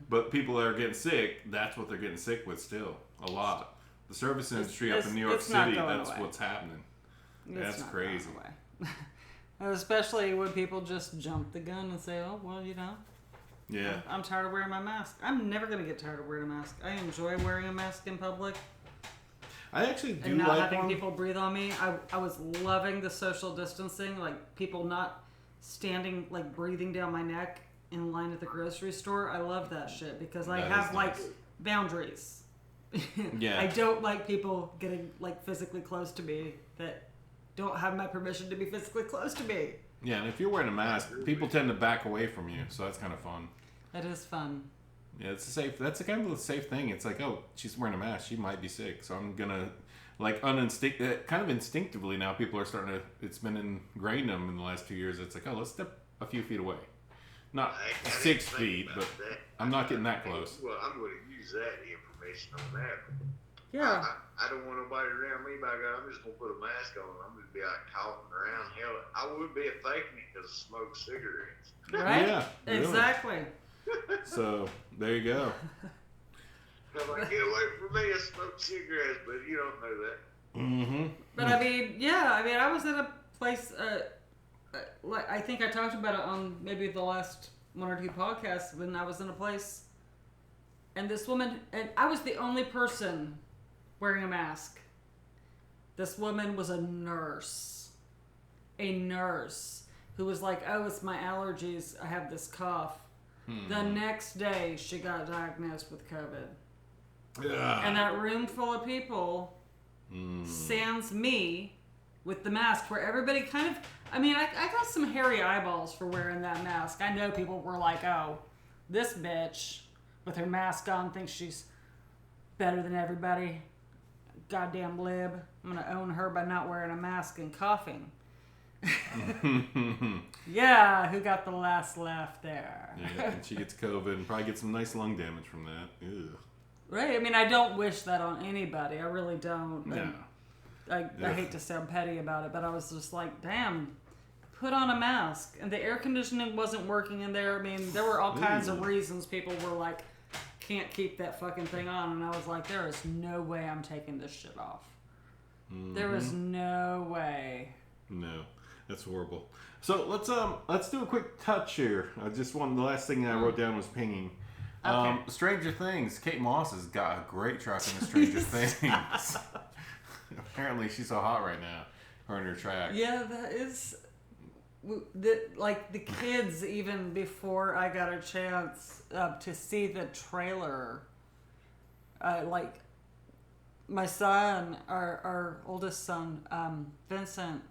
But people that are getting sick, that's what they're getting sick with still. A lot. The service industry up in New York City, that's what's happening. That's crazy. Especially when people just jump the gun and say, oh, well, Yeah. I'm tired of wearing my mask. I'm never going to get tired of wearing a mask. I enjoy wearing a mask in public. I actually do and not like having one. people breathe on me. I was loving the social distancing, like people not standing, like breathing down my neck in line at the grocery store. I love that shit because I have like boundaries. Yeah. I don't like people getting like physically close to me that don't have my permission to be physically close to me. Yeah, and if you're wearing a mask, people tend to back away from you, so that's kind of fun. It is fun. Yeah, it's safe. That's kind of the safe thing. It's like, oh, she's wearing a mask. She might be sick. So I'm going to, like, kind of instinctively now, people are starting to, it's been ingrained in them in the last 2 years. It's like, oh, let's step a few feet away. Not 6 feet, but I'm not getting that close. Well, I'm going to use that information on that. Yeah. I don't want nobody around me. By God, I'm just going to put a mask on. I'm going to be like coughing around. Hell, I would be faking it because I smoke cigarettes. Right? Yeah, really. Exactly. So, there you go. I'm like, get away from me, I smoke cigarettes, but you don't know that. But I mean, I was at a place, like I think I talked about it on maybe the last 1 or 2 podcasts when I was in a place, and this woman, and I was the only person wearing a mask. This woman was a nurse who was like, oh, it's my allergies, I have this cough. The next day, she got diagnosed with COVID. And that room full of people, sans me, with the mask, where everybody kind of... I mean, I got some hairy eyeballs for wearing that mask. I know people were like, oh, this bitch with her mask on thinks she's better than everybody. Goddamn lib. I'm going to own her by not wearing a mask and coughing. Yeah, who got the last laugh there? Yeah, and she gets COVID and probably gets some nice lung damage from that. Ew. Right? I mean, I don't wish that on anybody. I really don't. No. I hate to sound petty about it, but I was just like, damn, put on a mask. And the air conditioning wasn't working in there. I mean, there were all kinds of reasons people were like, can't keep that fucking thing on. And I was like, there is no way I'm taking this shit off. There is no way. No. That's horrible. So let's do a quick touch here. The last thing I wrote down was pinging. Okay. Stranger Things. Kate Moss has got a great track in the Stranger Things. Apparently, she's so hot right now. Her and her track. Yeah, that is... the kids, even before I got a chance to see the trailer, like my son, our oldest son, Vincent,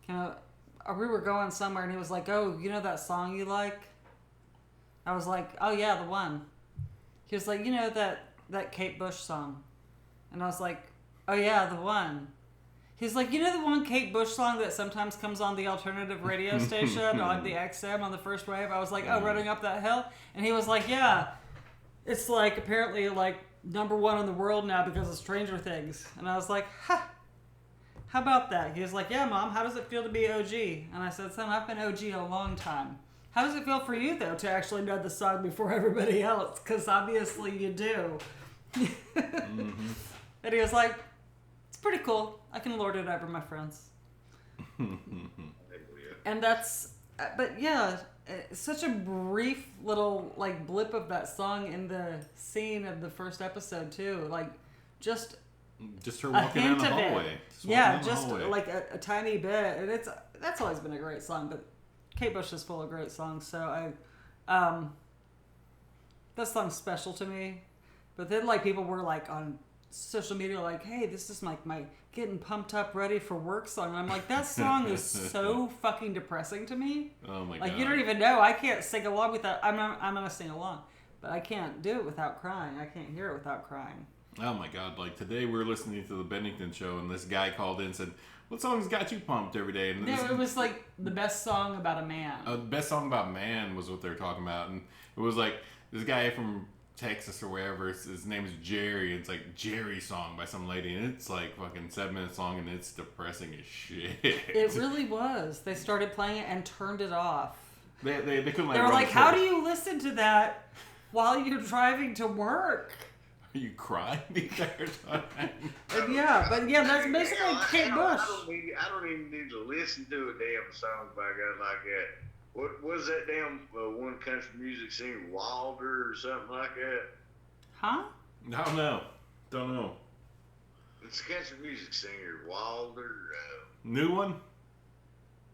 we were going somewhere and he was like, "Oh, you know that song you like?" I was like, "Oh yeah, the one." He was like, "You know that Kate Bush song?" And I was like, "Oh yeah, the one." He's like, "You know the one Kate Bush song that sometimes comes on the alternative radio station on the XM on the first wave?" I was like, "Oh, Running Up That Hill?" And he was like, "Yeah, it's like apparently like #1 in the world now because of Stranger Things." And I was like, "Ha, how about that?" He was like, "Yeah, Mom, how does it feel to be OG?" And I said, "Son, I've been OG a long time. How does it feel for you, though, to actually know the song before everybody else? Because obviously you do." And he was like, "It's pretty cool. I can lord it over my friends." And that's, but yeah, it's such a brief little like blip of that song in the scene of the first episode too. Like just her walking down the hallway. Just like a tiny bit. And that's always been a great song, but Kate Bush is full of great songs. So that song's special to me. But then like people were like on social media like, "Hey, this is like my getting pumped up ready for work song." And I'm like, that song is so fucking depressing to me. Oh my god. Like you don't even know. I can't sing along with that. I'm gonna sing along, but I can't do it without crying. I can't hear it without crying. Oh my god. Like today we were listening to the Bennington show and this guy called in and said, "What song's got you pumped every day?" And No, it was like the best song about a man. The best song about man was what they were talking about. And it was like this guy from Texas or wherever, his name is Jerry. It's like Jerry's song by some lady, and it's like fucking 7 minutes long, and it's depressing as shit. It really was. They started playing it and turned it off. They couldn't. They were like, "How do you listen to that while you're driving to work?" Are you crying the entire time? And that's basically Kate Bush. I don't even need to listen to a damn song by a guy like that. What was that damn one country music singer, Wilder or something like that? Huh? I don't know. It's a country music singer, Wilder. New one?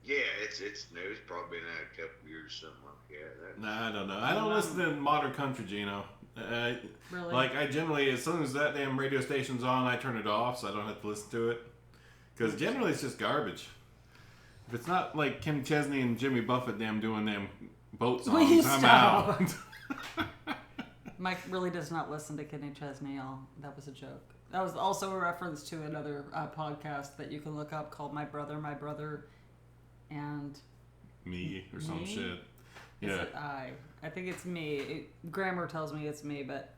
Yeah, it's new. It's probably been out a couple years, something like that. Nah, I don't know. I don't listen to modern country, Gino. Really? Like, I generally, as soon as that damn radio station's on, I turn it off so I don't have to listen to it. Because generally it's just garbage. If it's not like Kenny Chesney and Jimmy Buffett doing them boat songs, I'm out. Mike really does not listen to Kenny Chesney, y'all. That was a joke. That was also a reference to another podcast that you can look up called My Brother, and... Me or some shit. Is it I think it's me. Grammar tells me it's me, but...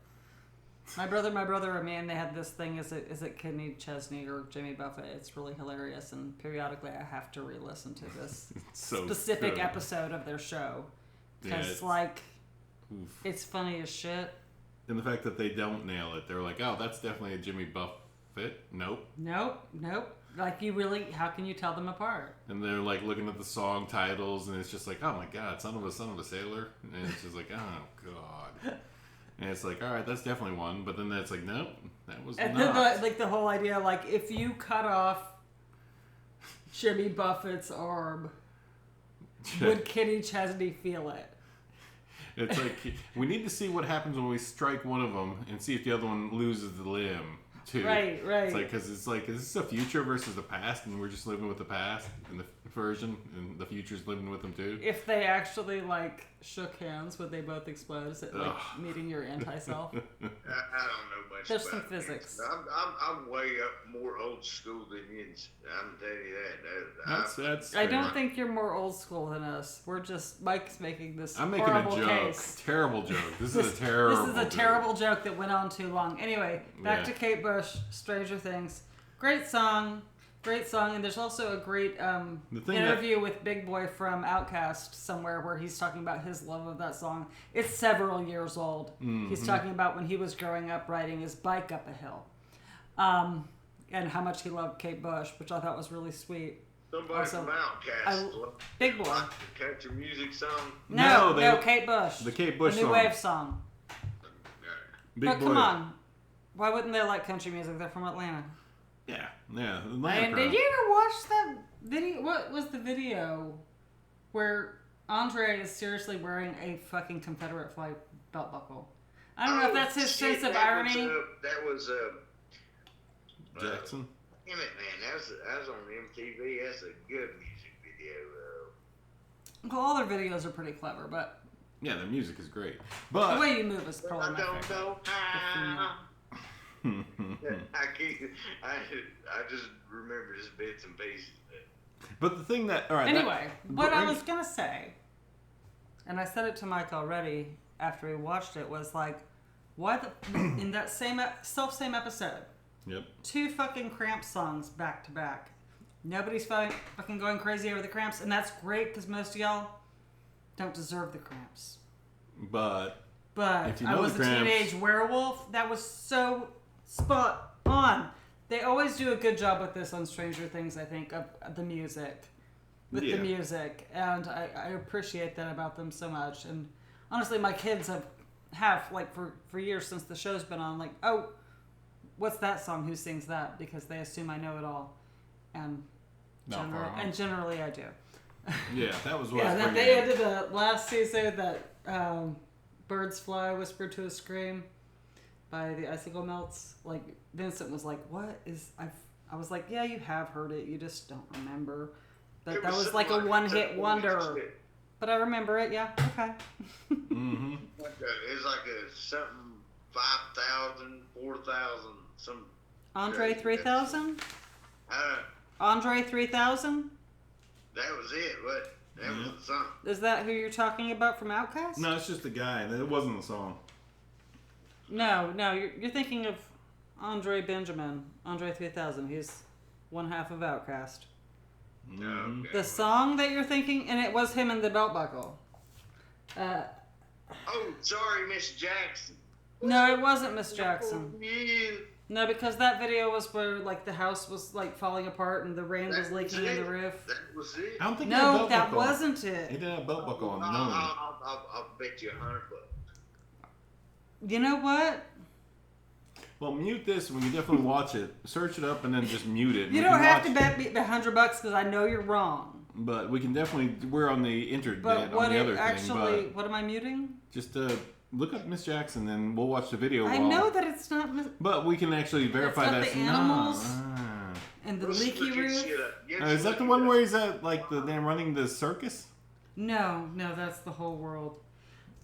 My brother, and me, and they had this thing, is it Kenny Chesney or Jimmy Buffett? It's really hilarious, and periodically I have to re-listen to this specific episode of their show. Because, it's funny as shit. And the fact that they don't nail it. They're like, "Oh, that's definitely a Jimmy Buffett." Nope. Like, how can you tell them apart? And they're like looking at the song titles, and it's just like, "Oh my god, son of a sailor." And it's just like, "Oh god." And it's like, all right, that's definitely one. But then that's like, nope, that was and not. And then the whole idea, like, if you cut off Jimmy Buffett's arm, would Kenny Chesney feel it? It's like, we need to see what happens when we strike one of them and see if the other one loses the limb, too. Right. It's like, because it's like, is this a future versus the past? And we're just living with the past in the version, and the future's living with them, too? If they actually, like, shook hands, would they both explode? Is it like meeting your anti-self? I don't know much. There's about some physics. I'm way up more old school than you. I'm telling you that. I don't think you're more old school than us. We're just Mike's making this. I'm making a joke. Case. Terrible joke. This is a terrible joke that went on too long. Anyway, back to Kate Bush, Stranger Things. Great song. And there's also a great interview with Big Boy from Outkast somewhere where he's talking about his love of that song. It's several years old. Mm-hmm. He's talking about when he was growing up riding his bike up a hill. And how much he loved Kate Bush, which I thought was really sweet. Somebody from Outkast. Big Boy. The country music song? No, Kate Bush. The Kate Bush song. The New Wave song. Big But boy. come on. Why wouldn't they like country music? They're from Atlanta. Yeah. The Atlanta And crowd. did you ever watch that video? What was the video where Andre is seriously wearing a fucking Confederate flag belt buckle? I don't know if that's his sense of irony. That was Jackson. damn it, man. That was on MTV. That's a good music video. Well, all their videos are pretty clever, but Yeah, their music is great. the But way you move is I probably my don't favorite. know how. I just remember just bits and pieces. But the thing that all right. Anyway, what I bring- was gonna say, and I said it to Mike already after he watched it, was like, why the in that same same episode, Yep. 2 fucking Cramps songs back to back. Nobody's fucking going crazy over the Cramps, and that's great because most of y'all don't deserve the Cramps. But But If you I know was the a Cramps- teenage werewolf. That was so spot on. They always do a good job with this on Stranger Things, I think, of the music. With Yeah. the music. And I appreciate that about them so much. And honestly, my kids have like, for years since the show's been on, like, oh, what's that song? Who sings that? Because they assume I know it all. And, Not far off. generally I do. yeah, that was what. Yeah, I was that bringing they up. ended the last season that Birds Fly Whisper to a Scream by the Icicle Melts. Like, Vincent was like, what is... I was like, yeah, you have heard it. You just don't remember. But that was like a one-hit wonder. But I remember it, yeah. Okay. Mm-hmm. It's like a something 5,000, 4,000, some. Andre 3000? Andre 3000? That was it. What? That was the song. Is that who you're talking about from Outkast? No, it's just a guy. It wasn't a song. No, you're thinking of Andre Benjamin, Andre 3000. He's one half of Outkast. Mm-hmm. Okay. The song that you're thinking, and it was him in the belt buckle. Oh, sorry, Miss Jackson. No, it wasn't Miss Jackson. You. No, because that video was where like the house was like falling apart and the rain was leaking in the roof. That was it. I don't think he had a No, belt that buckle. wasn't He it. didn't have a belt buckle on. No. I'll bet you $100. You know what? Well, mute this when you definitely watch it. Search it up and then just mute it. You We don't can have to watch- bet me $100 because I know you're wrong. But we can definitely. We're on the internet But on what the it other actually, thing. what am I muting? But just look up Miss Jackson, and we'll watch the video. I while- know that it's not Miss. But we can actually verify got that's the animals. not. And the Let's leaky look your roof. shit up. Get Is your that the look one it where up. he's at like them running the circus? No, that's the whole world.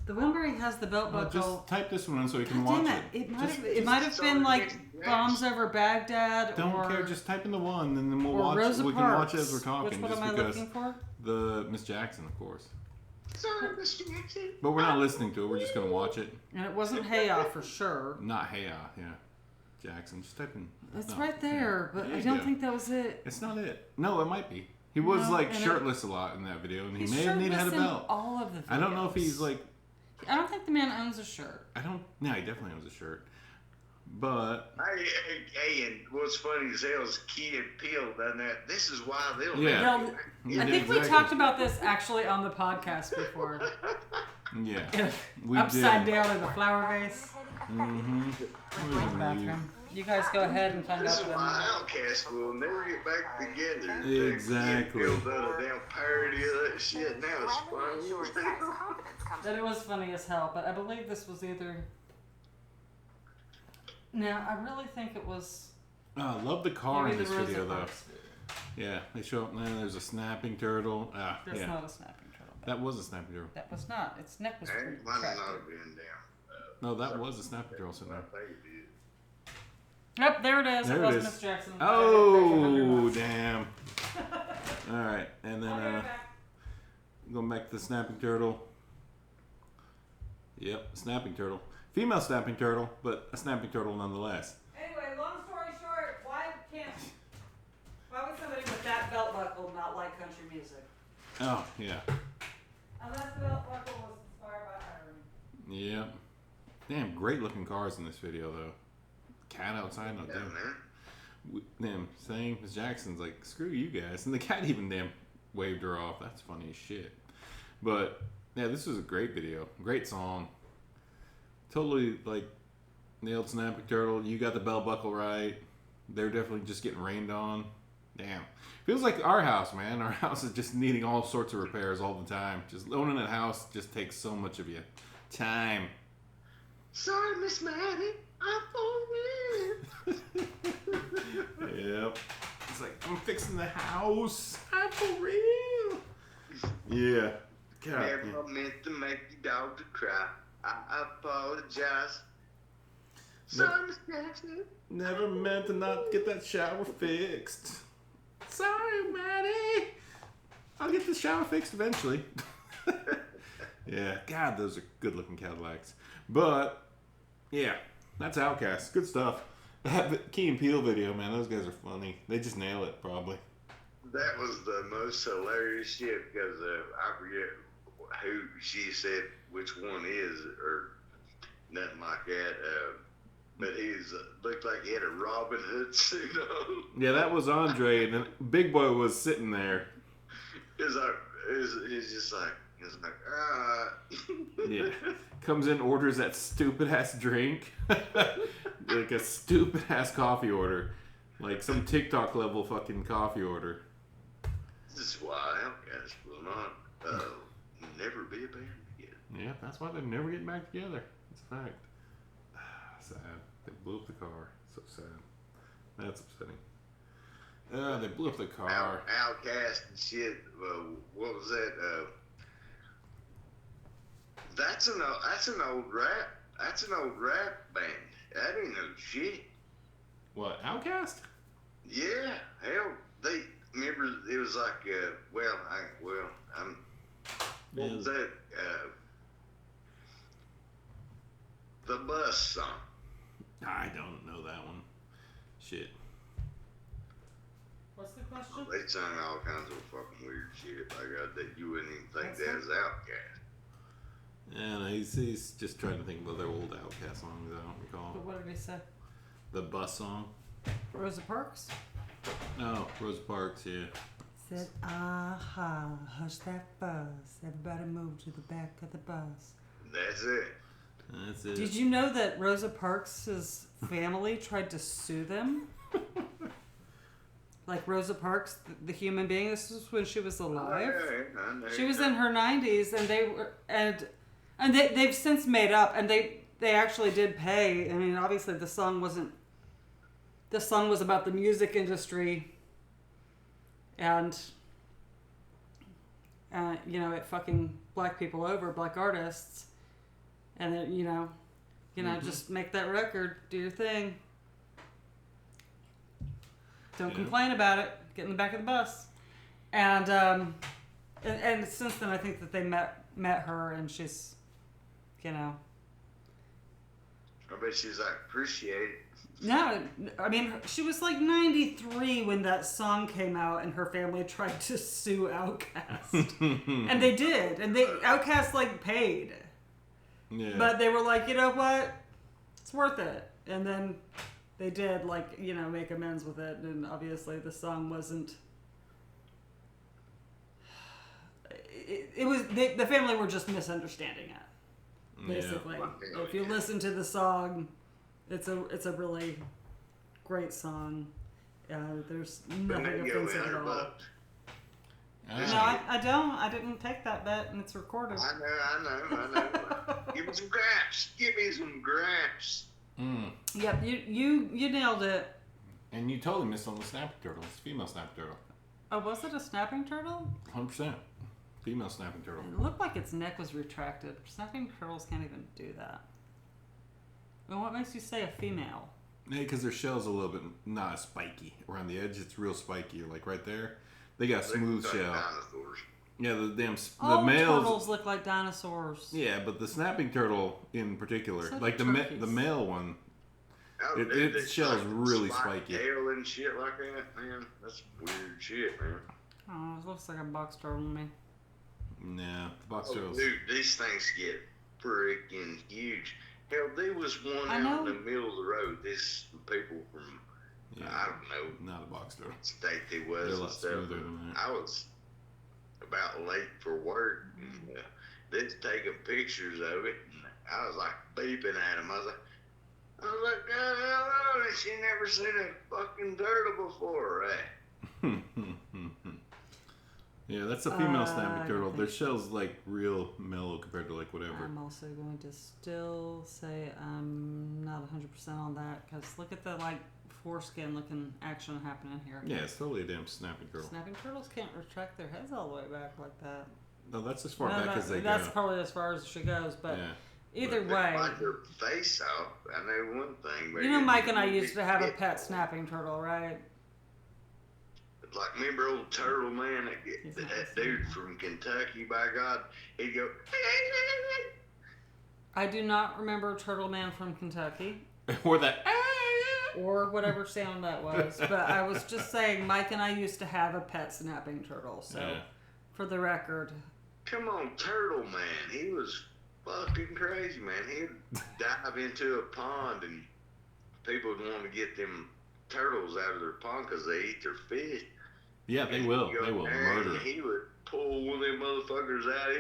The one where he has the belt Well, buckle. just type this one in so you can God watch damn it. it! It might Just- have. It might have been like bombs over Baghdad Don't or care. Just type in the one, and then we'll or watch. Rosa We can Parks. watch it as we're talking. Which one just am I because looking for? the Miss Jackson, of course. Sorry, Miss Jackson. But we're not listening to it. We're just gonna watch it. And it wasn't Heya for sure. Not Heya, yeah. Jackson. Just type in. It's no, right there, yeah. but There I you don't go. think that was it. It's not it. No, it might be. He was No, like and it- shirtless a lot in that video, and he He's may have needed had a shirtless in belt. all of the videos. I don't know if he's like. I don't think the man owns a shirt. I don't. No, he definitely owns a shirt. But Hey, and what's funny as hell is Kid Peele done that. This is why they'll Yeah. never No, get back. Yeah, I think we exactly. talked about this actually on the podcast before. yeah, we Upside did. down in the flower vase. Mm-hmm. Bathroom. You guys go ahead and find This out is what why I'm Outcast will never get back together. Exactly. Kid Peele done a damn parody of that shit. Now it's funny. That it was funny as hell, but I believe this was either. No, I really think it was. Oh, I love the car maybe in this the Rosa video though. Parks. Yeah, they show up and then there's a snapping turtle. Ah, That's yeah, not a snapping turtle. that was a snapping turtle. That was not. Its neck was That might not cracked. have been down. No, that was a snapping turtle sitting there. Yep, there it is. There it it was is. Miss Jackson. Oh, damn. All right, and then going back to the snapping turtle. Yep, snapping turtle. Female snapping turtle, but a snapping turtle nonetheless. Anyway, long story short, why would somebody with that belt buckle not like country music? Oh, yeah. Unless the belt buckle was inspired by irony. Yep. Damn, great looking cars in this video, though. Cat outside, no Yeah, damn. man. Damn, saying Miss Jackson's like, screw you guys. And the cat even damn waved her off. That's funny as shit. But, yeah, this was a great video. Great song. Totally, like, Nailed snapping turtle. You got the bell buckle right. They're definitely just getting rained on. Damn. Feels like our house, man. Our house is just needing all sorts of repairs all the time. Just owning a house just takes so much of your time. Sorry, Miss Maddie. I'm for real. Yep. It's like, I'm fixing the house. I'm for real. Yeah. God, Never meant to make your dog to cry. I apologize. Sorry, Miss Jackson. Never meant to not get that shower fixed. Sorry, Maddie. I'll get the shower fixed eventually. Yeah, God, those are good-looking Cadillacs. But, yeah, that's Outcast. Good stuff. That Key and Peele video, man, those guys are funny. They just nail it, probably. That was the most hilarious shit because I forget who she said which one is or nothing like that. But he's looked like he had a Robin Hood suit on. Yeah, that was Andre, and then Big Boy was sitting there. It's just like, Yeah. Comes in, orders that stupid-ass drink. Like a stupid-ass coffee order. Like some TikTok-level fucking coffee order. This is why Outcast will not never be a band again. Yeah, that's why they never get back together. It's a fact. Sad. They blew up the car. So sad. That's upsetting. They blew up the car. Outcast and shit. What was that? That's an old rap. That's an old rap band. That ain't no shit. What, Outcast? Yeah, hell, they remember it was like what was that? The Bus song. I don't know that one. Shit. What's the question? They sung all kinds of fucking weird shit like that you wouldn't even think that was Outcast. Yeah, no, he's just trying to think about their old Outcast songs. I don't recall. But what did he say? The Bus song. Rosa Parks? No, Rosa Parks. Yeah. Said, aha, hush that buzz. Everybody move to the back of the bus. That's it. That's it. Did you know that Rosa Parks' family tried to sue them? Like Rosa Parks, the human being. This was when she was alive. I know. She was in her 90s, and they've since made up, and they actually did pay. I mean, obviously the song was about the music industry, and it fucking black people over, black artists, and then just make that record, do your thing. Don't complain about it. Get in the back of the bus, and since then I think that they met her, and she's, I bet she's like, appreciate it. No, I mean, she was like 93 when that song came out, and her family tried to sue Outkast. And they did. And Outkast, like, paid. Yeah. But they were like, you know what? It's worth it. And then they did, like, make amends with it. And obviously the song wasn't... It was... The family were just misunderstanding it, basically. Yeah. If you listen to the song... It's a really great song. There's nothing offensive at all. No, I don't. I didn't take that bet, and it's recorded. I know. Give me some graps. Yep, you nailed it. And you totally missed on the snapping turtle. It's a female snapping turtle. Oh, was it a snapping turtle? 100%. Female snapping turtle. It looked like its neck was retracted. Snapping turtles can't even do that. Well, what makes you say a female? Yeah, because their shell's a little bit not as spiky. Around the edge, it's real spiky. Like right there, they got a smooth shell. Dinosaurs. Yeah, the All males. turtles look like dinosaurs. Yeah, but the snapping turtle in particular, Such like the male one, its shell's really spiky. Tail and shit like that, man. That's weird shit, man. Oh, it looks like a box turtle to me. Nah, the box Oh, turtles. dude, these things get freaking huge. Hell, there was one I out know. in the middle of the road. This people from, I don't know, Not a box turtle. what state they They're was a and lot stuff. smoother than that. I was about late for work. And they'd taking pictures of it. And I was like beeping at them. I was like, I was like, oh, she never seen a fucking turtle before, right? Yeah, that's a female snapping I turtle. don't Their think- shell's like real mellow compared to like whatever. I'm also going to still say I'm not 100% on that because look at the like foreskin looking action happening here. Yeah, it's totally a damn snapping turtle. Snapping turtles can't retract their heads all the way back like that. No, that's as far No, back as they that's go. probably as far as she goes, but Yeah. either They way. bite their face off. I know one thing. But You know, it- Mike and I used it- to have a it- pet snapping turtle, right? Like, remember old Turtle Man? He's That not dude from Kentucky, by God, he'd go. I do not remember Turtle Man from Kentucky Or that. or whatever sound that was, but I was just saying Mike and I used to have a pet snapping turtle, so Yeah. for the record. Come on, Turtle Man. He was fucking crazy, man. He'd dive into a pond and people would want to get them turtles out of their pond because they eat their fish. Yeah, they will. He'd go They will there and murder. He would pull one of them motherfuckers out.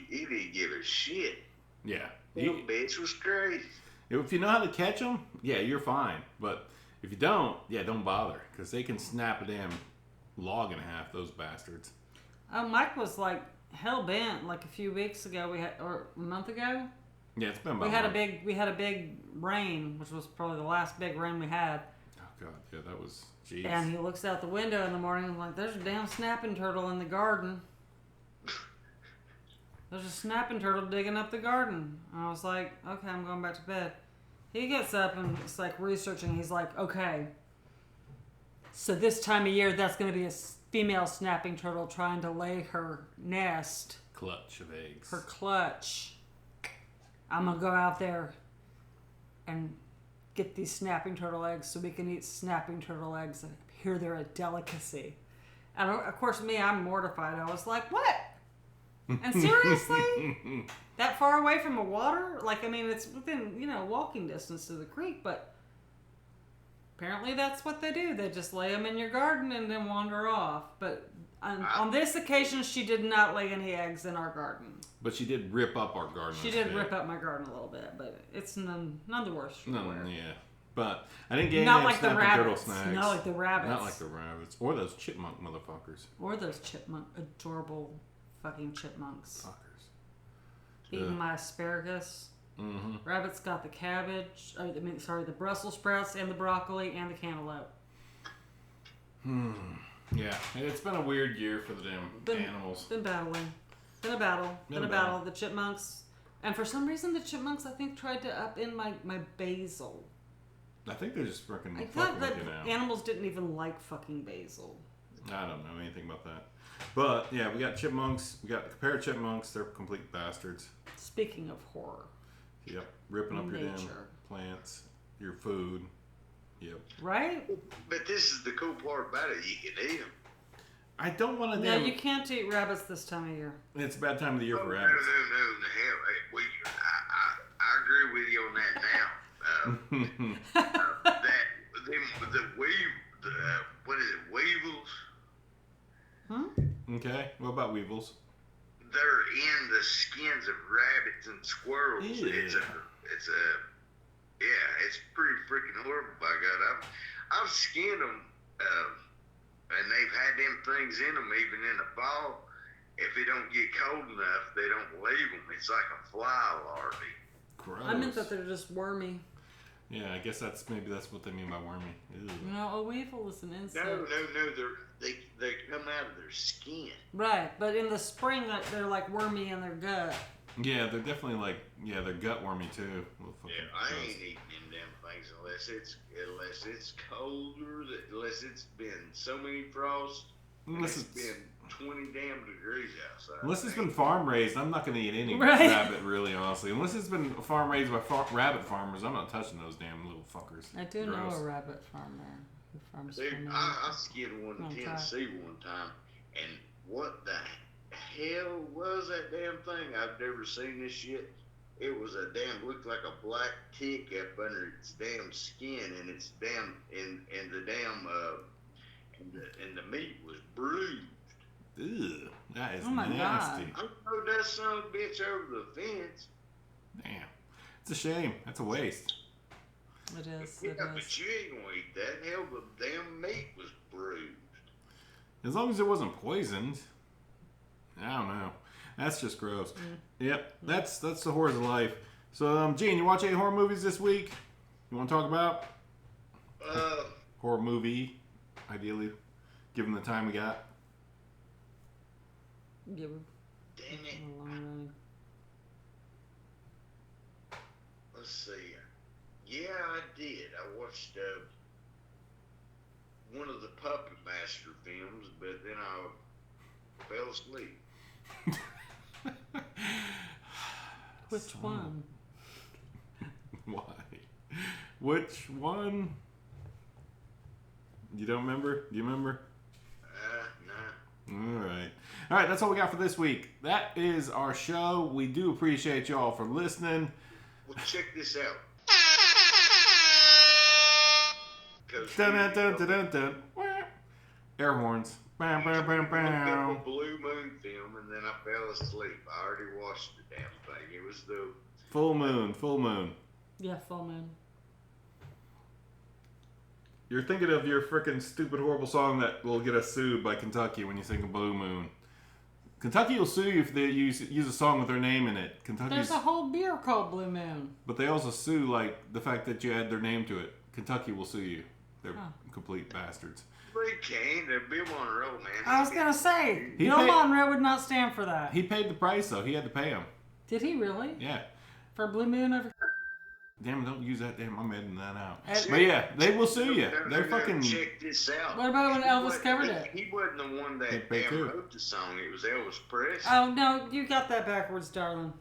He didn't give a shit. Yeah. That bitch was crazy. If you know how to catch them, yeah, you're fine. But if you don't, yeah, don't bother. Because they can snap a damn log in half, those bastards. Mike was like hell bent like a few weeks ago. Or a month ago. Yeah, it's been about We had a month. we had a big rain, which was probably the last big rain we had. Oh, God. Yeah, that was... Jeez. And he looks out the window in the morning and like, there's a damn snapping turtle in the garden. There's a snapping turtle digging up the garden. And I was like, okay, I'm going back to bed. He gets up and it's like researching. He's like, okay, so this time of year, that's going to be a female snapping turtle trying to lay her nest, Clutch of eggs. her clutch. I'm going to go out there and get these snapping turtle eggs so we can eat snapping turtle eggs. And here they're a delicacy. And of course, me, I'm mortified. I was like, what? And seriously? That far away from the water? Like, I mean, it's within, walking distance to the creek, but apparently that's what they do. They just lay them in your garden and then wander off. But on this occasion, she did not lay any eggs in our garden. But she did rip up our garden. She did rip up my garden a little bit, but it's none the worse. No, yeah. But I didn't get Not any like the snapping turtle rabbits. snacks. Not like the rabbits. Not like the rabbits. Or those chipmunk motherfuckers. Or those adorable fucking chipmunks. Fuckers. Eating my asparagus. Mm-hmm. Rabbit's got the cabbage. The Brussels sprouts and the broccoli and the cantaloupe. Yeah, it's been a weird year for the damn animals. Been battling. Been a battle. Been a battle. The chipmunks. And for some reason, the chipmunks, I think, tried to up in my basil. I think they're just freaking I fucking thought that with you now. animals didn't even like fucking basil. I don't know anything about that. But, yeah, we got chipmunks. We got compare chipmunks. They're complete bastards. Speaking of horror. Yep. Ripping up your damn Nature. plants, your food. Yep. Right? But this is the cool part about it. You can eat them. I don't want to No, you can't eat rabbits this time of year. It's a bad time of the year for No. rabbits. Hell, I agree with you on that now. What is it, weevils? Okay. What about weevils? They're in the skins of rabbits and squirrels. Yeah. It's pretty freaking horrible. By God, I've skinned them, and they've had them things in them even in the fall. If it don't get cold enough, they don't leave them. It's like a fly larvae. Gross. I meant that they're just wormy. Yeah, I guess that's what they mean by wormy. Ew. No, a weevil is an insect. No, they come out of their skin. Right, but in the spring, they're like wormy in their gut. Yeah, they're definitely they're gut wormy too. Yeah, I ain't eating them damn things unless it's colder, unless it's been so many frosts. Unless It's been 20 damn degrees outside. Unless it's been farm raised, I'm not going to eat any Right. rabbit, really, honestly. Unless it's been farm raised by rabbit farmers, I'm not touching those damn little fuckers. I do know Gross. a rabbit farmer who farms Dude, for me. I skinned one Oh, in God. Tennessee one time, and what the hell was that damn thing? I've never seen this shit. It was looked like a black tick up under its damn skin, and its damn, and the meat was bruised. Ew, that is Oh my nasty. God. I rode that son of a bitch over the fence. Damn. It's a shame. That's a waste. It is. Yeah, It but is. you ain't gonna eat that. Hell, the damn meat was bruised. As long as it wasn't poisoned. I don't know. That's just gross. Yep, that's the horrors of life. So, Gene, you watch any horror movies this week? You want to talk about? Uh, Horror movie, ideally, given the time we got. Yeah, damn it. we're long running. Let's see. Yeah, I did. I watched one of the Puppet Master films, but then I fell asleep. Which one? Why? Which one? You don't remember? Do you remember? Nah. Alright. Alright, that's all we got for this week. That is our show. We do appreciate y'all for listening. Well, check this out. Dun, dun, dun, dun, dun, dun. Air horns. Bam, bam, bam, I bam. looked up a Blue Moon film and then I fell asleep. I already watched the damn thing. It was the Full moon, full moon. Yeah, Full Moon. You're thinking of your freaking stupid, horrible song that will get us sued by Kentucky when you sing of Blue Moon. Kentucky will sue you if they use a song with their name in it. Kentucky's, There's a whole beer called Blue Moon. but they also sue like the fact that you add their name to it. Kentucky will sue you. They're complete bastards. they can't. They're Bill Monroe, man. I was gonna say, He Bill paid- Monroe would not stand for that. He paid the price though. He had to pay him. Did he really? Yeah. For Blue Moon over? Damn, don't use that. Damn, I'm editing that out. Ed- But yeah, they will sue you. No, They're no, fucking. check this out. What about when He Elvis wasn't- covered it? He wasn't the one They that pay damn too. wrote the song. It was Elvis Presley. Oh no, you got that backwards, darling.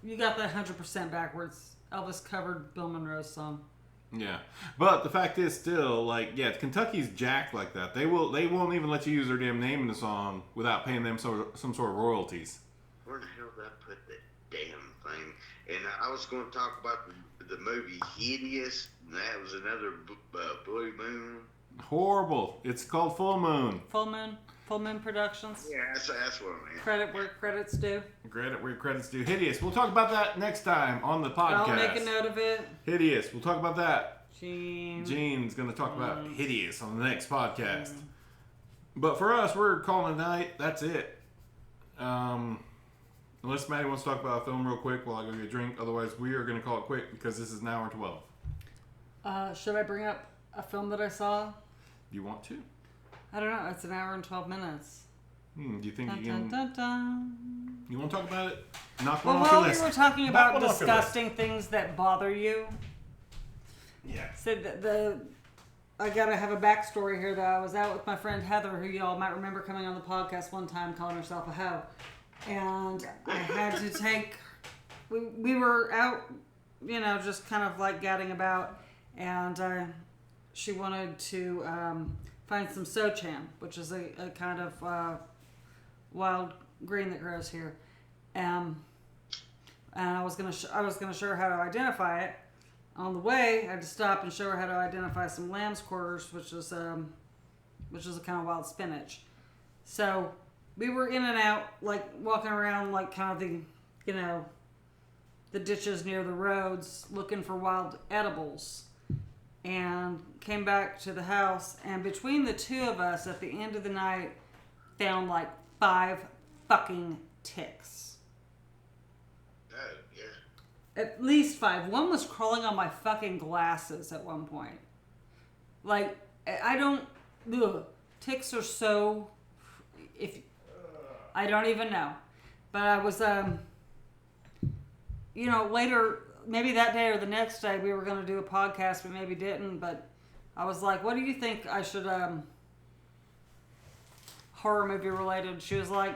You got that 100% backwards. Elvis covered Bill Monroe's song. Yeah, but the fact is still like Kentucky's jacked like that. They won't even let you use their damn name in the song without paying them some sort of royalties. Where the hell did I put that damn thing? And I was going to talk about the movie Hideous. And that was another Blue Moon. Horrible. It's called Full Moon. Full Moon Productions. Yeah, that's what I meant. Credit where credit's due. Credit where credit's due. Hideous. We'll talk about that next time on the podcast. I'll make a note of it. Hideous. We'll talk about that. Gene. Gene's going to talk about Hideous on the next podcast. But for us, we're calling it a night. That's it. Unless Maddie wants to talk about a film real quick while I go get a drink. Otherwise, we are going to call it quick because this is an hour and 12. Should I bring up a film that I saw? Do you want to? I don't know. It's an hour and 12 minutes. Do you think Dun, you can... dun, dun, dun. You want to talk about it? Knock Well, one off your while we list. were talking Knock about one off your disgusting things that bother you, Yeah. said that I gotta have a backstory here. That I was out with my friend Heather, who y'all might remember coming on the podcast one time, calling herself a hoe, and I had to take. We were out, just kind of like gadding about, and she wanted to find some sochan, which is a kind of wild green that grows here, and I was gonna show her how to identify it. On the way, I had to stop and show her how to identify some lamb's quarters, which is a kind of wild spinach. So we were in and out, like walking around, like kind of the ditches near the roads, looking for wild edibles, and came back to the house. And between the two of us, at the end of the night, found like 5 fucking ticks. Oh, yeah. At least 5. One was crawling on my fucking glasses at one point. Like, I don't... Ugh. Ticks are so... I don't even know. But I was, later, maybe that day or the next day, we were going to do a podcast, but maybe didn't. But I was like, what do you think I should, horror movie related? She was like,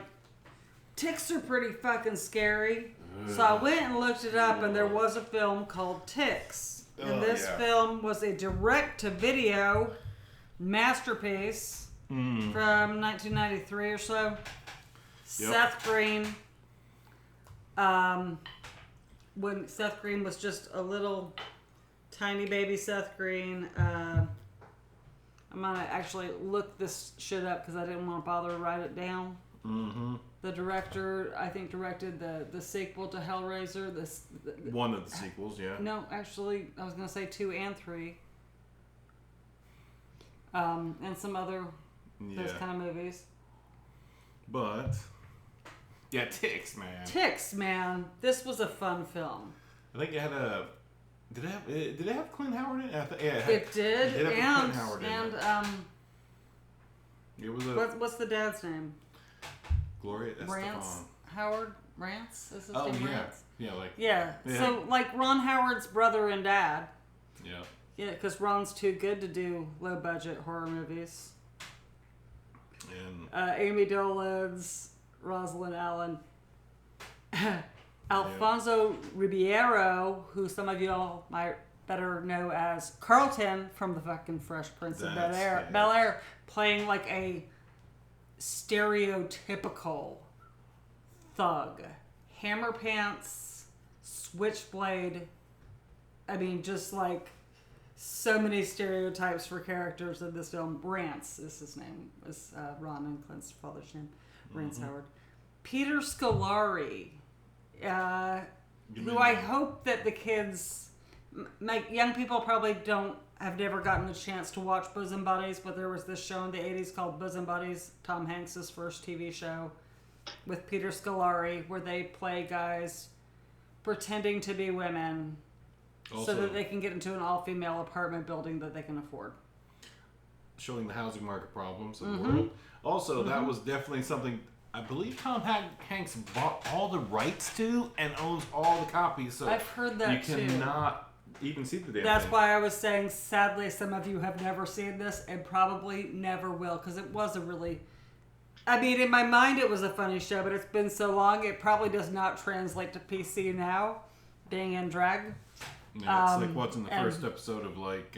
ticks are pretty fucking scary. So I went and looked it up, and there was a film called Ticks. And this film was a direct-to-video masterpiece from 1993 or so. Yep. Seth Green. When Seth Green was just a little tiny baby Seth Green. I'm going to actually look this shit up because I didn't want to bother to write it down. Mm-hmm. The director, I think, directed the sequel to Hellraiser. One of the sequels, yeah. No, actually, I was going to say 2 and 3. And some other those kind of movies. But yeah, Ticks, man. Ticks, man. This was a fun film. I think it had a. Did it have Clint Howard in it? Yeah, it did. It had and Clint Howard in and it. It was a. What's the dad's name? Gloria Rance Estefan. Howard Rance. Is his Oh name yeah, Rance? yeah. So like Ron Howard's brother and dad. Yeah. Yeah, because Ron's too good to do low budget horror movies. And Amy Dolenz, Rosalind Allen, Alfonso Ribeiro, who some of y'all might better know as Carlton from the fucking Fresh Prince of Bel Air, playing like a stereotypical thug, hammer pants, switchblade. I mean, just like so many stereotypes for characters in this film. Rance is his name. Is Ron and Clint's father's name. Rance Howard. Peter Scolari, who I hope that the kids, young people probably have never gotten the chance to watch Bosom Buddies, but there was this show in the 80s called Bosom Buddies, Tom Hanks' first TV show, with Peter Scolari, where they play guys pretending to be women so that they can get into an all-female apartment building that they can afford. Showing the housing market problems in the world. Also, that was definitely something I believe Tom Hanks bought all the rights to and owns all the copies. So I've heard that too. You cannot even see the damn That's thing. why I was saying, sadly, some of you have never seen this and probably never will, because it was a really... I mean, in my mind, it was a funny show, but it's been so long, it probably does not translate to PC now, being in drag. Yeah, it's like what's in the first episode of like...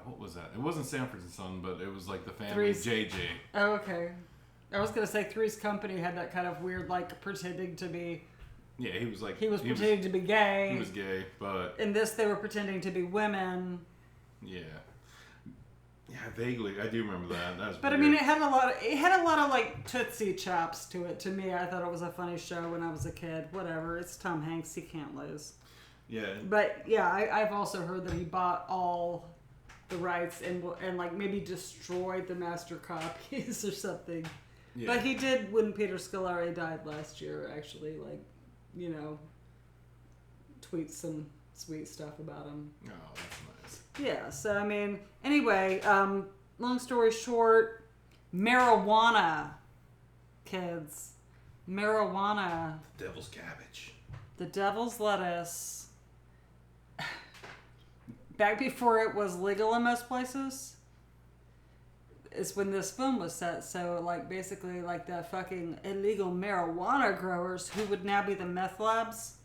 what was that? It wasn't Sanford and Son, but it was like the family JJ. Oh, okay. I was going to say Three's Company had that kind of weird, like, pretending to be... Yeah, he was like... He was pretending to be gay. He was gay, but... In this, they were pretending to be women. Yeah. Yeah, vaguely. I do remember that. That was but weird. I mean, it had a lot of, like, Tootsie chops to it. To me, I thought it was a funny show when I was a kid. Whatever. It's Tom Hanks. He can't lose. Yeah. But, yeah, I've also heard that he bought all the rights and like, maybe destroyed the master copies or something. Yeah. But he did when Peter Scolari died last year, actually, like, you know, tweet some sweet stuff about him. Oh, that's nice. Yeah, so, I mean, anyway, long story short, marijuana, kids. Marijuana. The devil's cabbage. The devil's lettuce. Back before it was legal in most places is when this film was set. So, like, basically, like, the fucking illegal marijuana growers who would now be the meth labs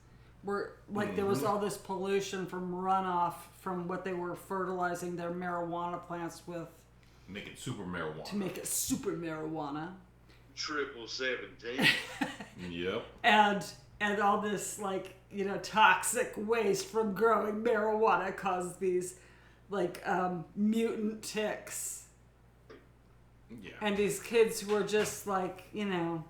were, like, there was all this pollution from runoff from what they were fertilizing their marijuana plants with. Make it super marijuana. To make it super marijuana. 17. Yep. And all this, like, you know, toxic waste from growing marijuana caused these, like, mutant ticks. Yeah. And these kids who are just, like, you know,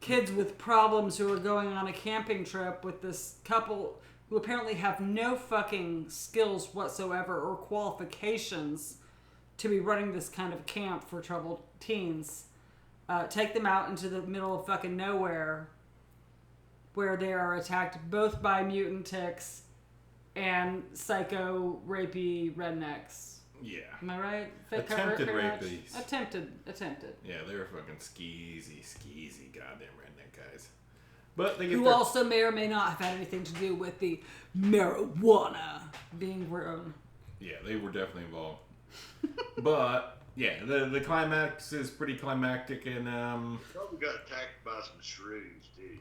kids with problems who are going on a camping trip with this couple who apparently have no fucking skills whatsoever or qualifications to be running this kind of camp for troubled teens. Take them out into the middle of fucking nowhere where they are attacked both by mutant ticks and psycho rapey rednecks. Yeah. Am I right? Attempted rapies. Attempted. Yeah, they were fucking skeezy goddamn redneck guys. But they get who also may or may not have had anything to do with the marijuana being grown. Yeah, they were definitely involved. But yeah, the climax is pretty climactic, and Probably got attacked by some shrooms, dude.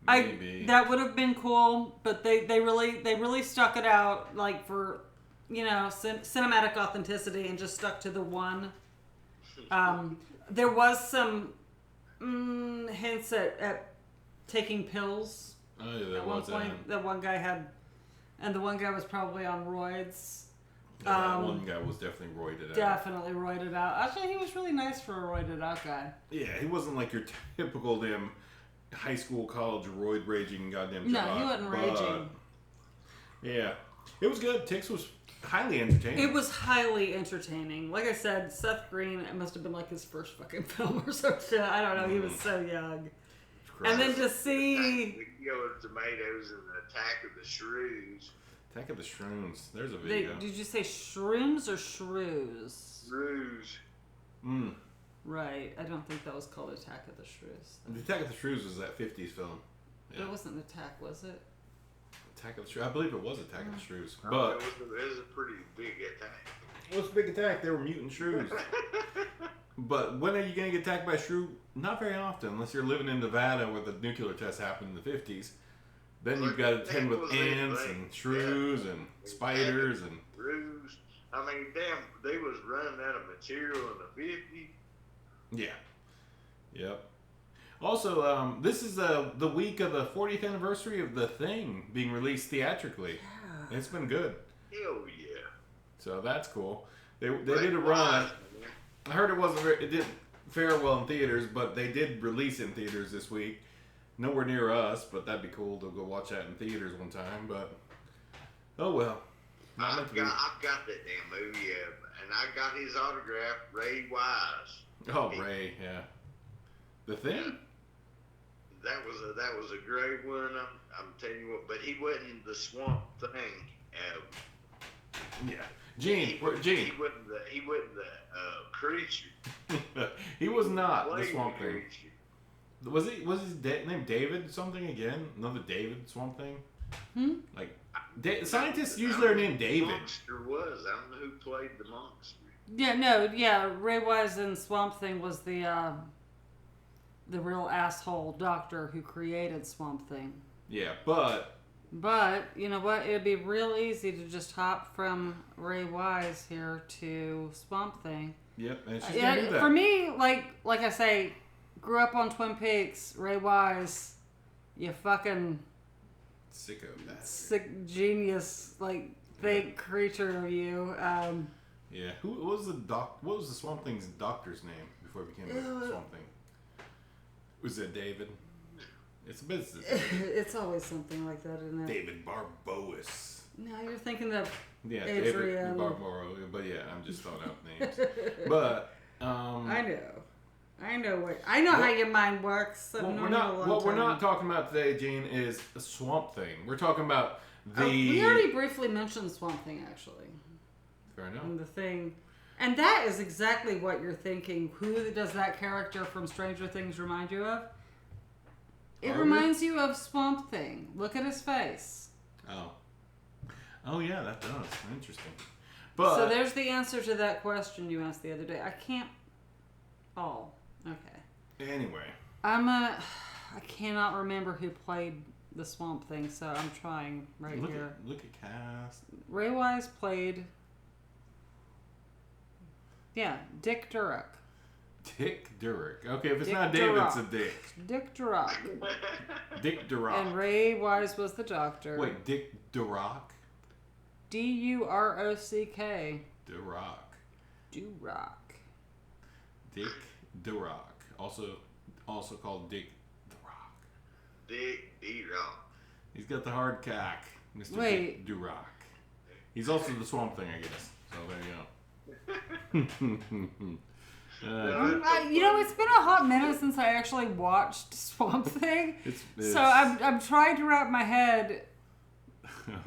maybe that would have been cool, but they really stuck it out, like, for, you know, cinematic authenticity, and just stuck to the one. There was some hints at taking pills. Oh yeah, there at one was point. That one guy had, and the one guy was probably on roids. That one guy was definitely roided out. Definitely roided out. Actually, he was really nice for a roided out guy. Yeah, he wasn't like your typical damn high school, college, roid raging goddamn No, jock, he wasn't raging. Yeah. It was good. Tix was highly entertaining. It was highly entertaining. Like I said, Seth Green, it must have been like his first fucking film or some shit. I don't know. He was so young. Christ. And then to see... The Yellow Tomatoes and the Attack of the Shrews. Attack of the Shrooms. There's a video. Did you say shrooms or shrews? Shrews. Mm. Right. I don't think that was called Attack of the Shrews. The Attack of the Shrews was that 50s film. Yeah. It wasn't Attack, was it? Attack of the Shrews. I believe it was Attack of the Shrews. Oh, But it was a pretty big attack. it was a big attack. They were mutant shrews. But when are you going to get attacked by a shrew? Not very often, unless you're living in Nevada where the nuclear test happened in the 50s. Then you've got to tend with ants and shrews and spiders and... Shrews. I mean, damn, they was running out of material in the 50s. Yeah. Yep. Also, this is the week of the 40th anniversary of The Thing being released theatrically. Yeah. It's been good. Hell yeah. So that's cool. They did a run. I heard it didn't fare well in theaters, but they did release in theaters this week. Nowhere near us, but that'd be cool to go watch that in theaters one time. But oh well. I've got that damn movie, and I got his autograph, Ray Wise. Oh, Ray, yeah. The Thing. Yeah. That was a great one. I'm telling you what, but he wasn't the Swamp Thing. Yeah, Gene. He wasn't the creature. He was not the He Swamp Thing. creature. Was his name David something again? Another David Swamp Thing? Like scientists usually are named David. Monster was. I don't know who played the monster. Yeah, Ray Wise in Swamp Thing was the real asshole doctor who created Swamp Thing. Yeah, but you know what? It'd be real easy to just hop from Ray Wise here to Swamp Thing. Yep, and she's gonna do that. For me, like I say, grew up on Twin Peaks. Ray Wise, you fucking sicko bastard. sick genius, like fake creature of you. Yeah, what was the Swamp Thing's doctor's name before it became the Swamp Thing? Was it David? It's a business. It's always something like that, isn't it? David Barboas. No, you're thinking of Adrian. David Barboas. But yeah, I'm just throwing out names. But I know how your mind works. What we're not talking about today, Gene, is a Swamp Thing. We're talking about we already briefly mentioned Swamp Thing, actually. Fair enough. And The Thing. And that is exactly what you're thinking. Who does that character from Stranger Things remind you of? It reminds you of Swamp Thing. Look at his face. Oh yeah, that does. Interesting. But so there's the answer to that question you asked the other day. I can't... Oh, okay. Anyway. I cannot remember who played the Swamp Thing, so I'm trying here. Look at cast. Ray Wise played... Yeah, Dick Durock. Dick Durock. Okay, if it's Dick not David, Durock. it's a Dick. Dick Durock. Dick Durock. And Ray Wise was the doctor. Wait, Dick Durock? Durock. Durock. Durock. Dick Durock. Also called Dick the Rock. Dick D-Rock. He's got the hard cock, Mr. Wait. Dick Durock. He's also the Swamp Thing, I guess. So there you go. It's been a hot minute since I actually watched Swamp Thing. So I'm trying to wrap my head.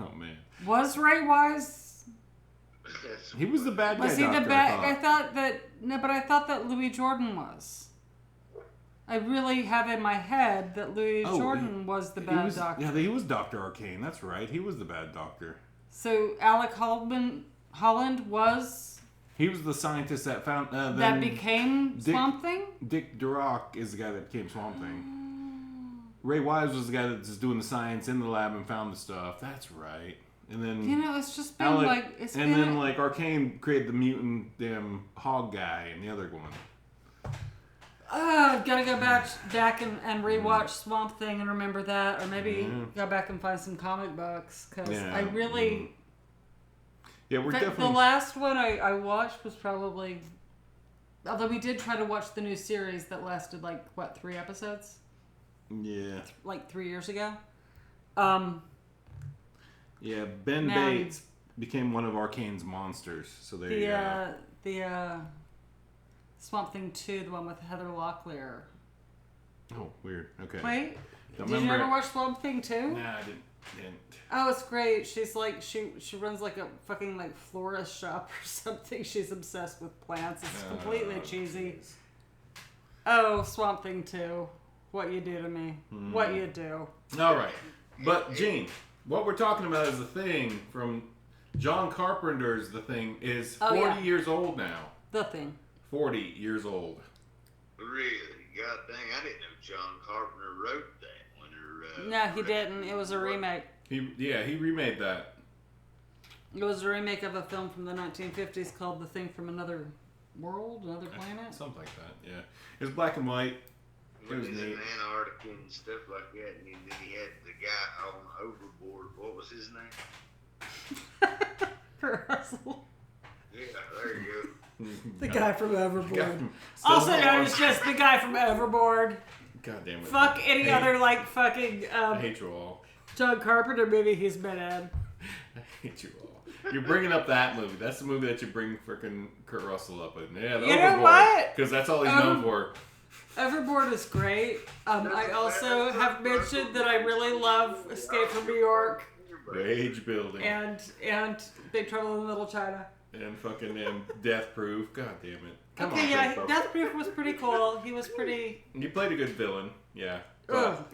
Oh man. Was Ray Wise? He was the bad guy. Was he the bad? I thought that Louis Jordan was. I really have in my head that Louis Jordan was the bad doctor. Yeah, he was Dr. Arcane. That's right. He was the bad doctor. So Alec Holland was... He was the scientist that found... that became Swamp Thing? Dick Durock is the guy that became Swamp Thing. Ray Wise was the guy that's just doing the science in the lab and found the stuff. That's right. And then... it's just been Arcane created the mutant damn hog guy and the other one. I've got to go back and rewatch Swamp Thing and remember that. Or maybe go back and find some comic books. Because I really... Yeah, we're The definitely. last one I watched was probably... Although we did try to watch the new series that lasted, 3 episodes? Yeah. 3 years ago? Yeah, Ben Man. Bates became one of Arcane's monsters. So there you go. The Swamp Thing 2, the one with Heather Locklear. Oh, weird. Okay. Wait, Don't did you remember ever it. watch Swamp Thing 2? Nah, I didn't. Oh, it's great. She's she runs a fucking florist shop or something. She's obsessed with plants. It's completely cheesy. Geez. Oh, Swamp Thing 2. What you do to me. What you do. All right. But, Gene, what we're talking about is The Thing from John Carpenter's The Thing is 40 years old now. The Thing. 40 years old. Really? God dang, I didn't know John Carpenter wrote that one. No, he didn't. It was a remake. He remade that. It was a remake of a film from the 1950s called The Thing from Another World, Another Planet. Something like that, yeah. It was black and white. It was He's in neat. Antarctica and stuff like that, and then he had the guy on Overboard. What was his name? Kurt Russell. Yeah, there you go. The guy from Overboard. Guy from Also Still known Alive. as just the guy from Overboard. God damn it. Fuck any other fucking I hate you all. John Carpenter movie he's been in. I hate you all. You're bringing up that movie. That's the movie that you bring frickin' Kurt Russell up in. Yeah, the You know Overboard. what? Because that's all he's known for. Overboard is great. I also have mentioned that I really love Escape from New York Rage Building. and Big Trouble in Little China. And fucking Death Proof. God damn it. Come Okay, on, yeah, Proof. Death Proof was pretty cool. He was pretty... You played a good villain. Yeah.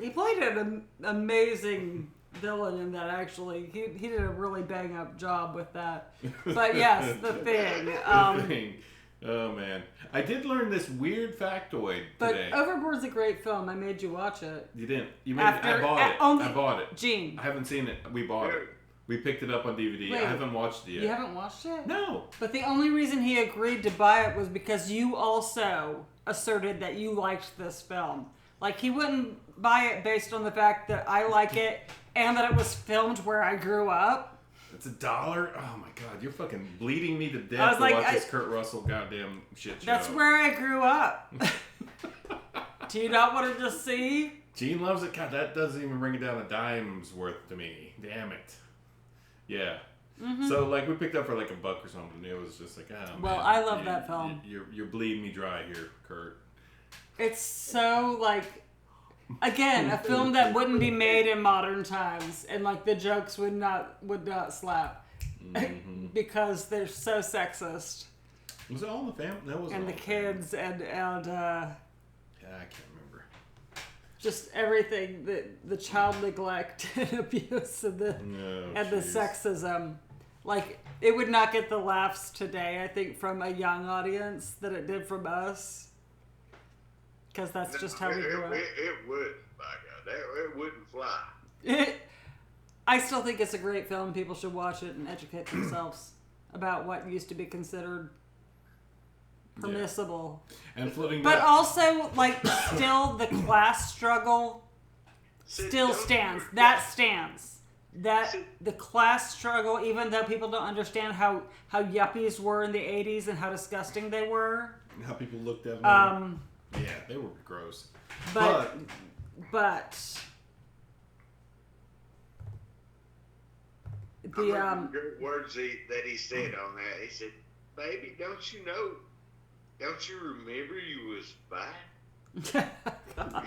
He played an amazing villain in that, actually. He did a really bang-up job with that. But yes, The Thing. The Thing. Oh, man. I did learn this weird factoid But today. Overboard's a great film. I made you watch it. You didn't. I bought it. I bought it. Gene, I haven't seen it. We bought it. We picked it up on DVD. Wait, I haven't watched it yet. you haven't watched it? No. But the only reason he agreed to buy it was because you also asserted that you liked this film. He wouldn't buy it based on the fact that I like it and that it was filmed where I grew up. It's $1? Oh my god, you're fucking bleeding me to death I was to like, watch this Kurt Russell goddamn shit show. That's where I grew up. Do you not want to just see? Gene loves it. God, that doesn't even bring it down a dime's worth to me. Damn it. Yeah. Mm-hmm. So we picked up for $1 or something. It was just Well, man, I love that film. You're bleeding me dry here, Kurt. It's so again, a film that wouldn't be made in modern times, and the jokes would not slap because they're so sexist. Was it all in the family? That wasn't. And the all kids and Yeah, I can't remember. just everything, the child neglect and abuse and the sexism. It would not get the laughs today, I think, from a young audience that it did from us. Because that's just how we grew up. It wouldn't, by God. It wouldn't fly. I still think it's a great film. People should watch it and educate themselves about what used to be considered permissible. Yeah. And floating But back. also, still the class struggle still stands. That stands. That the class struggle, even though people don't understand how yuppies were in the 80s and how disgusting they were. How people looked at them. Yeah, they were gross. But the Great words that he said on that. He said, "Baby, don't you know? Don't you remember you was fine?" Oh god.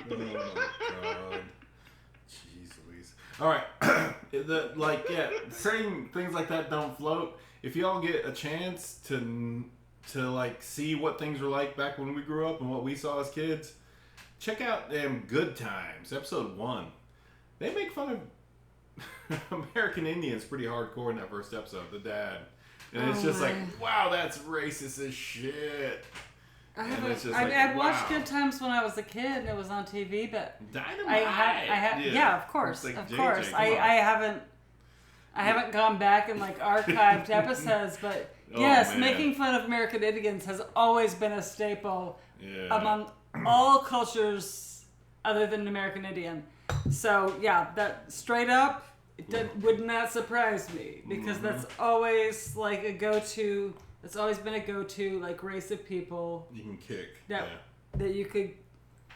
Jeez Louise. Alright. Saying things like that don't float. If y'all get a chance to see what things were like back when we grew up and what we saw as kids, check out Good Times, episode 1. They make fun of American Indians pretty hardcore in that first episode, the dad. And it's just wow, that's racist as shit. I watched Good Times when I was a kid and it was on TV, but Dynamite. Yeah, of course. I haven't gone back and archived episodes, but yes, making fun of American Indians has always been a staple among all cultures other than American Indian. So yeah, that straight up, would not surprise me because that's always like a go-to. It's always been a go-to like race of people You can kick. that Yeah. that you could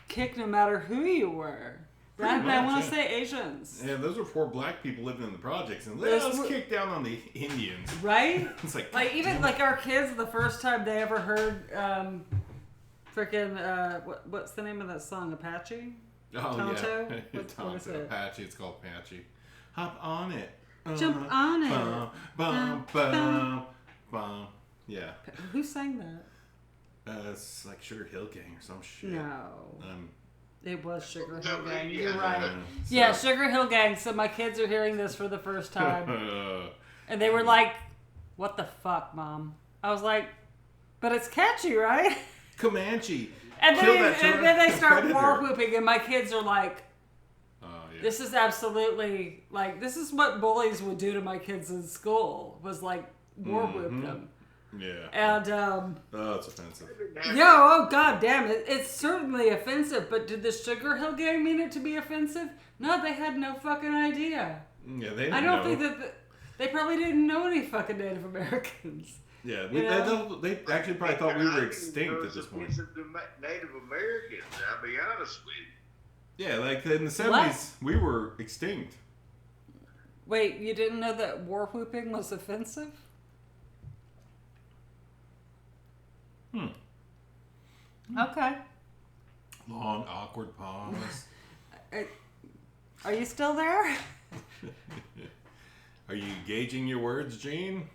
kick no matter who you were. I want to say Asians. Yeah, those were 4 black people living in the projects, and let us kick down on the Indians. Right? It's like even like our kids, the first time they ever heard what's the name of that song? Apache? Oh Tonto? yeah, What is it? Apache. It's called Apache. Hop on it. Jump on it. Bum, bum, bum, bum. Yeah. Who sang that? It's like Sugar Hill Gang or some shit. No. It was Sugar Hill No, Gang. yeah. You're right. So- Yeah, Sugar Hill Gang. So my kids are hearing this for the first time. And they were like, what the fuck, Mom? I was like, but it's catchy, right? Comanche. And Kill then, that and then they start predator. war whooping, and my kids are like, Oh yeah. this is absolutely, like, this is what bullies would do to my kids in school, was like war whoop them. Yeah. And, Oh, it's offensive. oh god damn it, it's certainly offensive, but did the Sugar Hill Gang mean it to be offensive? No, they had no fucking idea. Yeah, they. I don't know. think that, they probably didn't know any fucking Native Americans. Yeah, You know? they actually probably thought we were extinct at this point. Native Americans, I'll be honest with you. Yeah, like in the 70s, we were extinct. Wait, you didn't know that war whooping was offensive? Okay. Long, awkward pause. Are you still there? Are you gauging your words, Gene?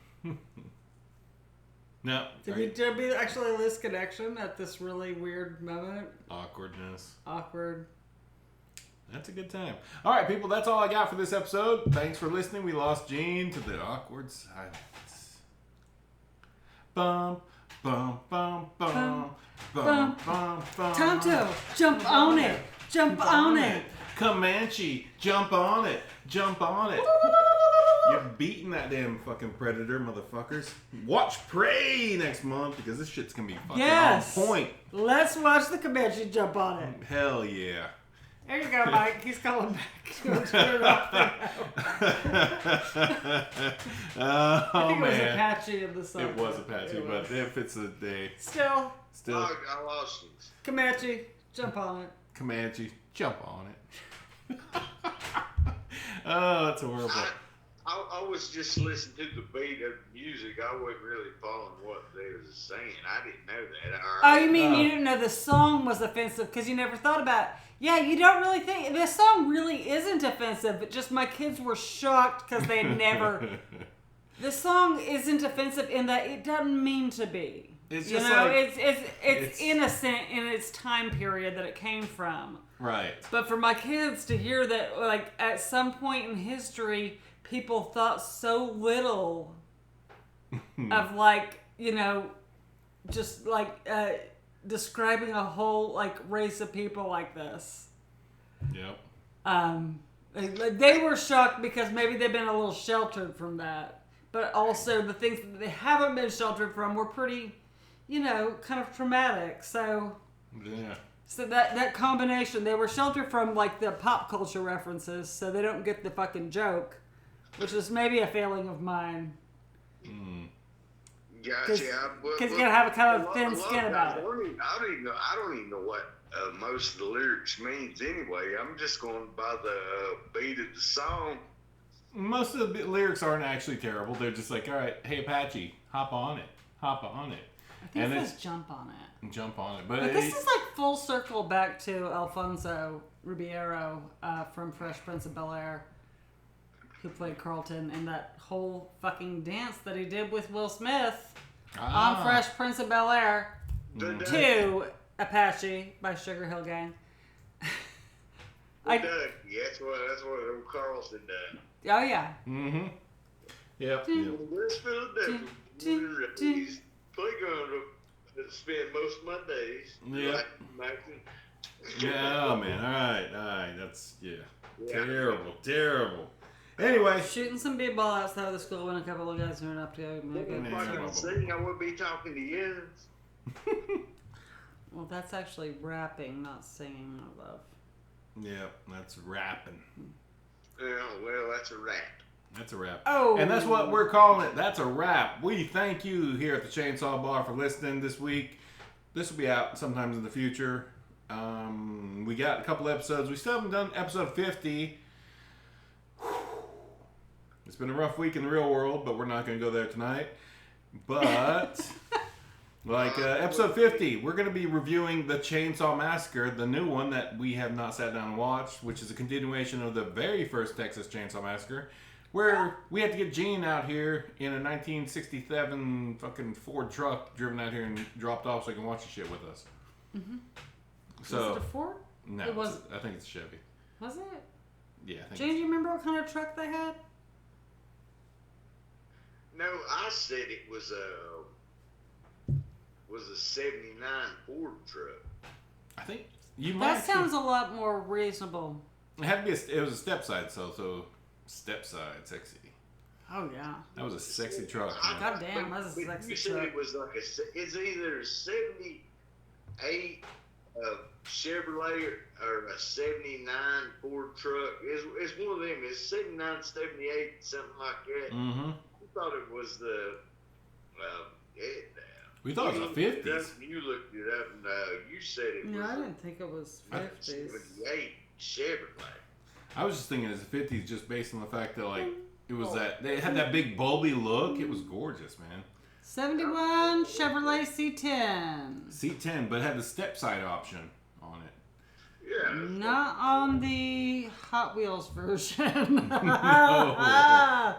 No. Did we actually lose connection at this really weird moment? Awkwardness. Awkward. That's a good time. All right, people, that's all I got for this episode. Thanks for listening. We lost Gene to the awkward silence. Bum, bum, bum, bum, bum, bum, bum. Tonto, jump on it. Jump on it. Comanche, jump on it. Jump on it. You're beating that damn fucking predator, motherfuckers. Watch Prey next month because this shit's gonna be fucking on point. Let's watch the Comanche jump on it. Hell yeah. There you go, Mike. He's calling back. Turn it off now. Oh, I think it was man. Apache in the song. It was Apache, but if it's a day, Still, I lost you. Comanche, jump on it. Comanche, jump on it. Oh, that's horrible. I was just listening to the beat of the music. I wasn't really following what they was saying. I didn't know that. Oh, you mean you didn't know the song was offensive because you never thought about it? Yeah, you don't really think this song really isn't offensive, but just my kids were shocked because they had never. The song isn't offensive in that it doesn't mean to be. It's you just know, like it's innocent in its time period that it came from. right. But for my kids to hear that, like at some point in history, people thought so little of like just like describing a whole like race of people like this. Yep. They were shocked because maybe they've been a little sheltered from that, but also the things that they haven't been sheltered from were pretty, kind of traumatic. So Yeah. So that combination, they were sheltered from like the pop culture references, so they don't get the fucking joke, which is maybe a failing of mine. Gotcha. Because you gotta have a kind of thin skin about it. I don't even know what most of the lyrics means anyway. I'm just going by the beat of the song. Most of the lyrics aren't actually terrible. They're just like, all right, hey Apache, hop on it. Hop on it. I think it says jump on it. Jump on it. But this is like full circle back to Alfonso Ribeiro from Fresh Prince of Bel-Air, who played Carlton, and that whole fucking dance that he did with Will Smith on Fresh Prince of Bel-Air to Apache by Sugar Hill Gang. That's what old Carlson done. Oh yeah. Mm-hmm. Yep. Where's Philadelphia? He's playground to spend most of my days. Yeah. Yeah, man. All right. That's terrible. Anyway, Shooting some b-ball outside of the school when a couple of guys turned up to go make it. I would be talking to you. Well, that's actually rapping, not singing, I love. yeah, that's rapping. Well, that's a wrap. That's a wrap. Oh. And that's what we're calling it. That's a wrap. We thank you here at the Chainsaw Bar for listening this week. This will be out sometimes in the future. We got a couple episodes. We still haven't done episode 50. It's been a rough week in the real world, but we're not going to go there tonight. But, episode 50, we're going to be reviewing The Chainsaw Massacre, the new one that we have not sat down and watched, which is a continuation of the very first Texas Chainsaw Massacre, where we had to get Gene out here in a 1967 fucking Ford truck driven out here and dropped off so he can watch the shit with us. Mm-hmm. So, was it a Ford? No, it was. I think it's a Chevy. Was it? Yeah, I think Jane, do you remember what kind of truck they had? No, I said it was a 79 Ford truck. I think you might. That sounds a lot more reasonable. It had to be. It was a step side, so step side, sexy. Oh yeah. That was a sexy truck. Man. God damn, that's a sexy You said truck. it was like it's either a 78 Chevrolet or a 79 Ford truck. It's one of them. It's 79, 78, something like that. Mm-hmm. I thought it was the. We thought it was the 50s. You looked it up and you said it was. No, I didn't think it was 50s. 78 Chevrolet. I was just thinking it's the 50s just based on the fact that, like, it was that... They had that big bulby look. It was gorgeous, man. 71 Chevrolet C10. C10, but it had the step side option on it. Yeah. Not on the Hot Wheels version. No.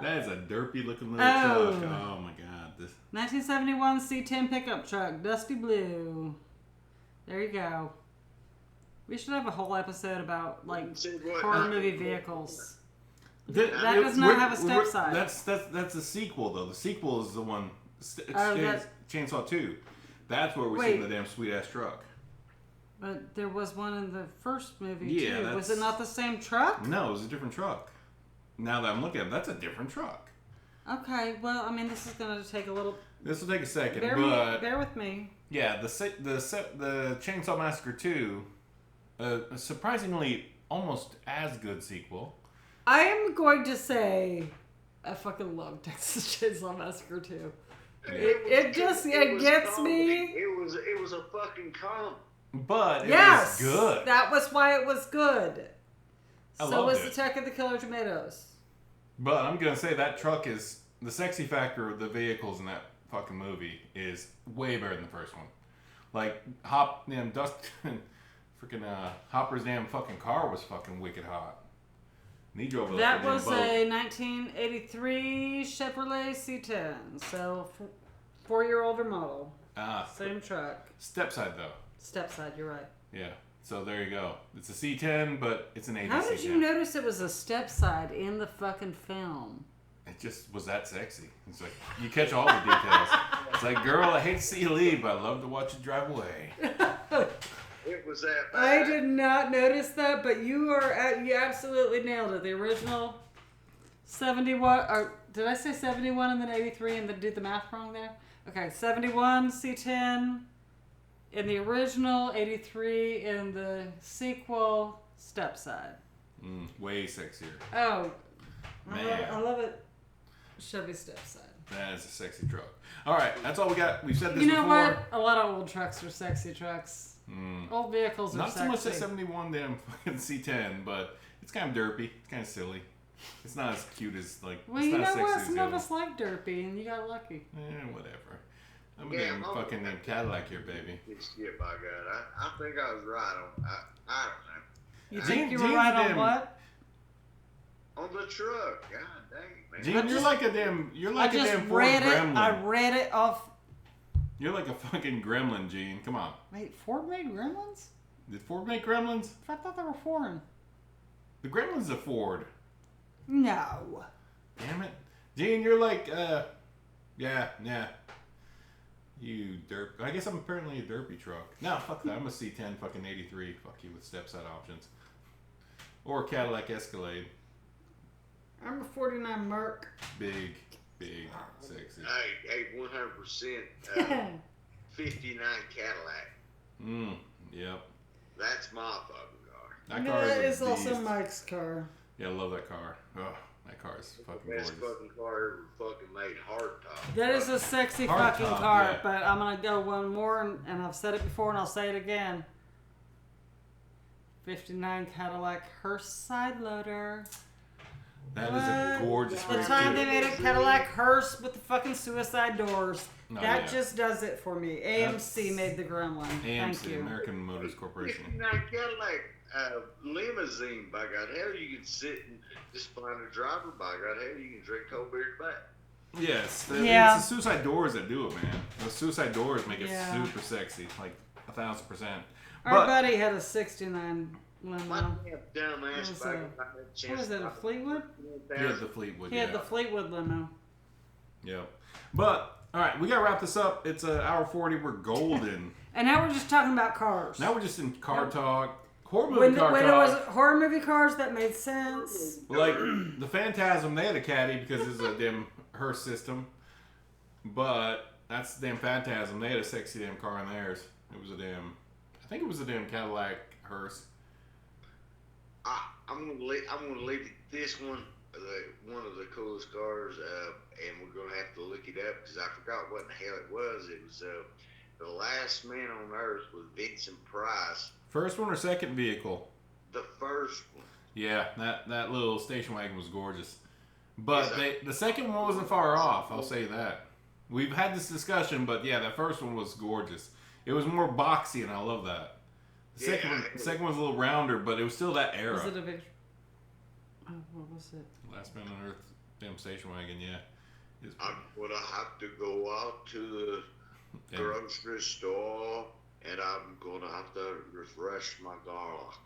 That is a derpy looking little truck. Oh, my God. 1971 C10 pickup truck, dusty blue. There you go. We should have a whole episode about horror movie vehicles. That does not have a step side. That's the sequel though. The sequel is the one. Chainsaw 2. That's where we see the damn sweet ass truck. But there was one in the first movie Yeah, too. Was it not the same truck? No, it was a different truck. Now that I'm looking at it, that's a different truck. Okay, well, I mean, this is going to take a little... This will take a second, bear with me. Yeah, the Chainsaw Massacre 2, a surprisingly almost as good sequel. I am going to say I fucking love Texas Chainsaw Massacre 2. It gets me. It was a fucking comp. But it was good. That was why it was good. So was it. Attack of the Killer Tomatoes. But I'm going to say that truck is... The sexy factor of the vehicles in that fucking movie is way better than the first one. Like, Hopper's damn fucking car was fucking wicked hot. And he drove that was a 1983 Chevrolet C10. So, 4-year-older model. Same truck. Step side, though. Step side, you're right. Yeah. So there you go. It's a C10, but it's an 80 How C10. did you notice it was a step side in the fucking film? It just was that sexy. It's like, you catch all the details. It's like, girl, I hate to see you leave, but I love to watch you drive away. It was that bad. I did not notice that, but you absolutely nailed it. The original 71, or did I say 71 and then 83 and then did the math wrong there? Okay, 71 C10 in the original, 83 in the sequel, step side. Way sexier. Oh, Man. I love it. Chevy step side. That is a sexy truck. All right, that's all we got. We've said this You know before. what? A lot of old trucks are sexy trucks. Old vehicles are Not sexy. so much the 71 damn fucking C10, but it's kind of derpy. It's kind of silly. It's not as cute as, like, Well, it's you not know as sexy what? as Some the of other us like derpy, and you got lucky. whatever. I'm a damn fucking damn Cadillac here, baby. This shit, by God. I think I was right on. I don't know. You think you were right on what? On the truck. God dang it, man. Gene, you're like a damn Ford read it. gremlin. I read it off. You're like a fucking gremlin, Gene. Come on. Wait, Ford made Gremlins? Did Ford make gremlins? I thought they were foreign. The gremlin's a Ford. No. Damn it. Gene, you're like, yeah. You derp. I guess I'm apparently a derpy truck. No, fuck that. I'm a C10 fucking 83. Fuck you with step side options. Or a Cadillac Escalade. I'm a 49 Merc. Big, sexy. Hey, 100% 59 Cadillac. Yep. That's my fucking car. That car That is is also beast. Mike's car. Yeah, I love that car. Oh, that car is fucking Best gorgeous. fucking car ever fucking made. Hardtop. That is a sexy Hard fucking top, car, yeah. but I'm gonna go one more, and I've said it before, and I'll say it again. 59 Cadillac Hearse side loader. That is a gorgeous The rig, time too. they made a Cadillac Hearse with the fucking suicide doors. Oh, That yeah. just does it for me. AMC made the Gremlin. Thank AMC, you. American Motors Corporation. 59 Cadillac limousine, by God, hell, you can sit and just find a driver, by God, hell, you can drink cold beer back. Yes, Yeah. it's the suicide doors that do it, man. The suicide doors make it Yeah. super sexy, like 1,000%. Our But buddy had a 69 My limo. damn dumbass was back a- when I had a chance What was it, to a buy Fleetwood? he had the Fleetwood. He had the Fleetwood limo. Yeah. But all right, we gotta wrap this up. It's hour 40. We're golden. And now we're just talking about cars. Now we're just in car talk, horror movie when car it talk. was horror movie cars, that made sense. Like the Phantasm, they had a caddy because it's a damn hearse system. But that's the damn Phantasm. They had a sexy damn car in theirs. It was a damn, I think it was a damn Cadillac hearse. I'm gonna leave this one, one of the coolest cars, and we're gonna have to look it up because I forgot what the hell it was. It was The Last Man on Earth with Vincent Price. First one or second vehicle? The first one. Yeah, that little station wagon was gorgeous. But Yes, the second one wasn't far off, I'll say that. We've had this discussion, but yeah, that first one was gorgeous. It was more boxy, and I love that. The second one was a little rounder, but it was still that era. Was it a big... Oh, what was it? Last Man on Earth, damn station wagon, yeah. It's I'm gonna have to go out to the grocery store, and I'm gonna have to refresh my garlic.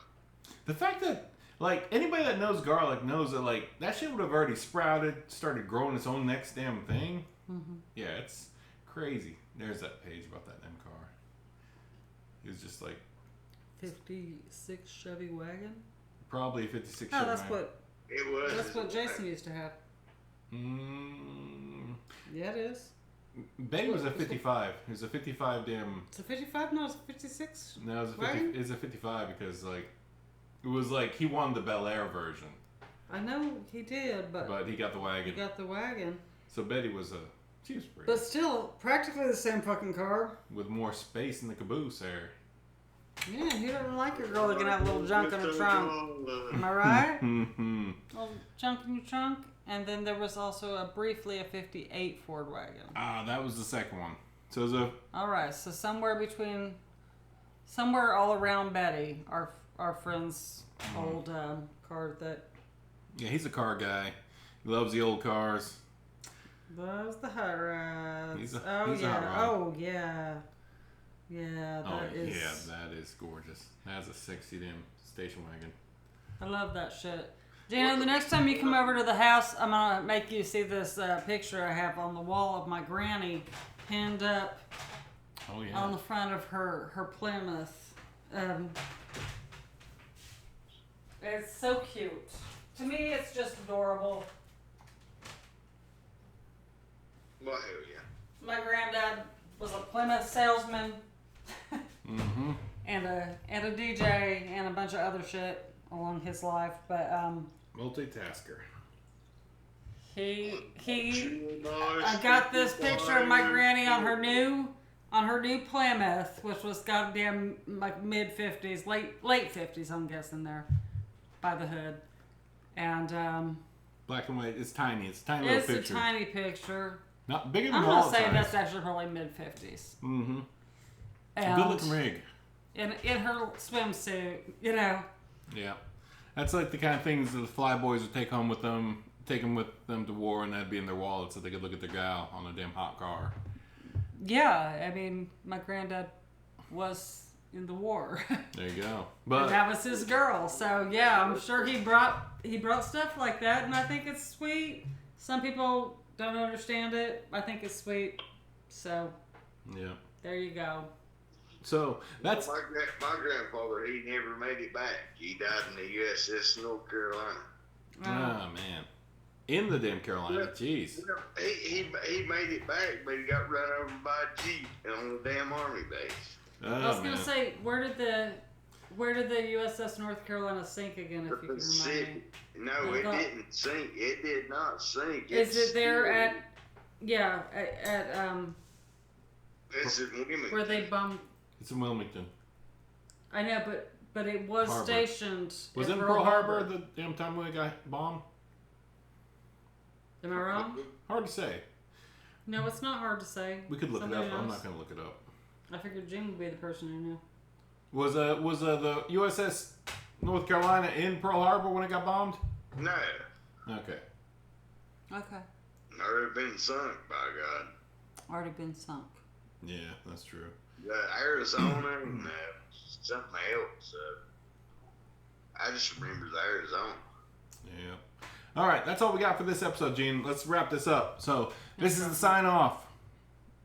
The fact that, like, anybody that knows garlic knows that, like, that shit would have already sprouted, started growing its own next damn thing. Mm-hmm. Yeah, it's crazy. There's that page about that damn car. It was just like 56 Chevy wagon? probably a 56. Oh, that's Chevy. what It was. that's what Jason used to have. Yeah, it is. Betty was a 55. It was a 55 damn. It's a 55? No, it's a 56. No, it was a 50. Wagon? It's a 55 because like it was like he wanted the Bel Air version, I know he did, but he got the he wagon. got the wagon. So Betty was she was pretty But still, practically the same fucking car. with more space in the caboose there. Yeah, who doesn't like a girl that can have a little junk in her trunk? Am I right? Mm-hmm. Little junk in your trunk. And then there was also briefly a 58 Ford wagon. Ah, that was the second one. So it was All right, so somewhere all around Betty, our friend's old car that yeah, he's a car guy. He loves the old cars. loves the hot rods. He's a yeah. hot rod. Oh yeah. Yeah, that is. Yeah, that is gorgeous. That's a sexy damn station wagon. I love that shit. Gina, the next time you come over to the house, I'm gonna make you see this picture I have on the wall of my granny, pinned up Oh yeah. on the front of her Plymouth. It's so cute. To me, it's just adorable. Well, hell yeah. My granddad was a Plymouth salesman Mm-hmm. and a DJ and a bunch of other shit along his life, but Multitasker. I got this picture of my granny on her new Plymouth, which was goddamn like mid-50s, late 50s, I'm guessing there, by the hood, and Black and white. It's tiny. It's a tiny it's little picture. a tiny picture. Not bigger than I'm wall gonna say size. that's actually probably mid-50s. Mm-hmm. And Good looking rig. in her swimsuit, you know. Yeah. That's like the kind of things that the fly boys would take home with them, take them with them to war, and that'd be in their wallets so they could look at their gal on a damn hot car. Yeah, I mean, my granddad was in the war. There you go. And But that was his girl. So yeah, I'm sure he brought stuff like that, and I think it's sweet. Some people don't understand it. I think it's sweet. So yeah. there you go. So that's My grandfather, he never made it back. He died in the USS North Carolina. oh man, in the damn Carolina. Jeez. He made it back, but he got run over by a Jeep on the damn army base. Oh, I was man. gonna say, where did Where did the USS North Carolina sink again, if you can remind me? No, it didn't sink. It did not sink. Is it there at... Yeah, It's in Wilmington. where they bombed... It's in Wilmington. I know, but it was Harbor. stationed Was in it Pearl Harbor the damn time we got bombed? Am I wrong? Hard to say. No, it's not hard to say. We could look it Somebody up. I'm knows? not going to look it up. I figured Jim would be the person who knew. Was the USS North Carolina in Pearl Harbor when it got bombed? No. Okay. Okay. Already been sunk, by God. Already been sunk. Yeah, that's true. Arizona and something else. I just remember the Arizona. Yeah. All right, that's all we got for this episode, Gene. Let's wrap this up. So this is the sign off.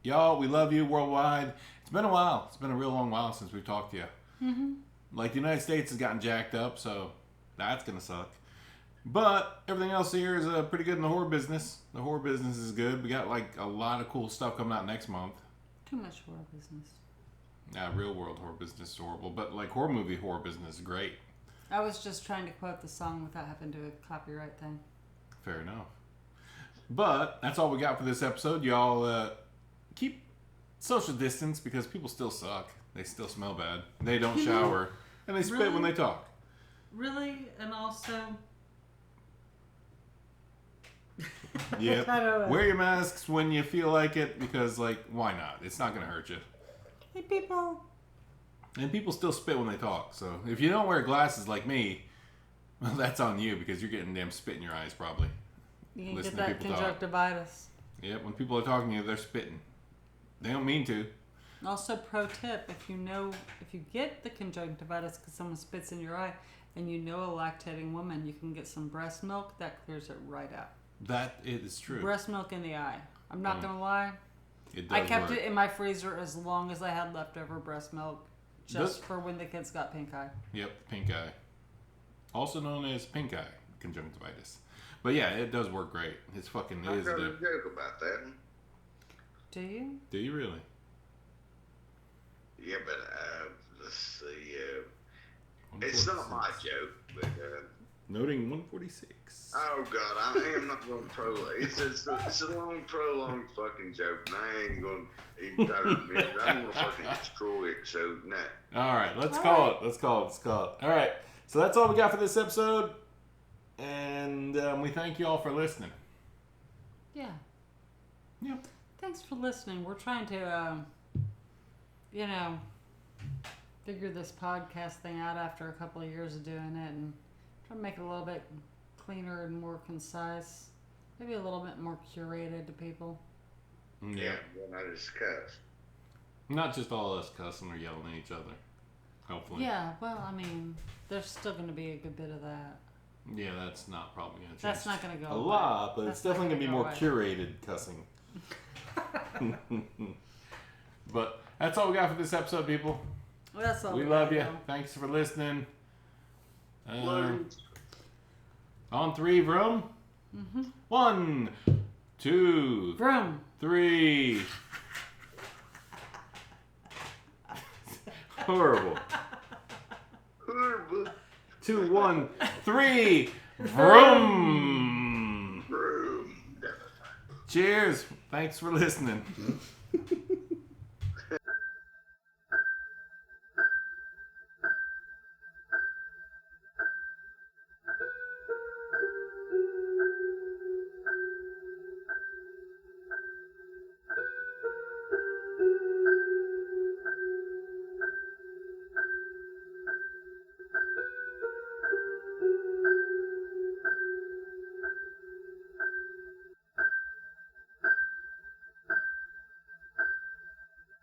Y'all, we love you worldwide. It's been a while. It's been a real long while since we've talked to you. Mm-hmm. Like, the United States has gotten jacked up, so that's going to suck. But everything else here is pretty good in the horror business. The horror business is good. We got, like, a lot of cool stuff coming out next month. Too much horror business. Real world horror business is horrible. But, like, horror business is great. I was just trying to quote the song without having to do a copyright thing. Fair enough. But that's all we got for this episode. Y'all keep social distance because people still suck. They still smell bad. They don't shower. And they spit when they talk. Really? And also... Yeah. I don't know. Wear your masks when you feel like it because, like, why not? It's not going to hurt you. Hey, people. And people still spit when they talk. So if you don't wear glasses like me, well, that's on you because you're getting damn spit in your eyes probably. You can Listen get to that people talk. conjunctivitis. Yep, when people are talking to you, they're spitting. They don't mean to. Also, pro tip, if you get the conjunctivitis because someone spits in your eye and you know a lactating woman, you can get some breast milk. That clears it right out. That is true. Breast milk in the eye. I'm not going to lie. It does I kept work. it in my freezer as long as I had leftover breast milk. Just for when the kids got pink eye. Yep, pink eye. Also known as pink eye conjunctivitis. But yeah, it does work great. It's fucking I've is. got a joke about that. Do you? Do you really? Yeah, but let's see. It's not my joke, but Noting 146. oh God, I am not going to prolong. It's a long, prolonged fucking joke, and I ain't going to even try to admit it. I'm going to fucking destroy it. So nah. All right, let's call it. All right, so that's all we got for this episode, and we thank you all for listening. Yeah. Yeah. Thanks for listening. We're trying to, figure this podcast thing out after a couple of years of doing it and try to make it a little bit cleaner and more concise. Maybe a little bit more curated to people. Yeah, when I discuss. Not just all us cussing or yelling at each other. Hopefully. Yeah, well, I mean, there's still going to be a good bit of that. Yeah, that's not probably going to change. That's not going to go a away. lot, but it's That's not definitely going to be gonna more go away. curated cussing. But that's all we got for this episode, people. Well, that's all We we love got, you. though. Thanks for listening. One. On three, vroom. Mm-hmm. 1, 2, Vroom. 3. Horrible. 2, 1, 3. Vroom. Room. Cheers. Thanks for listening.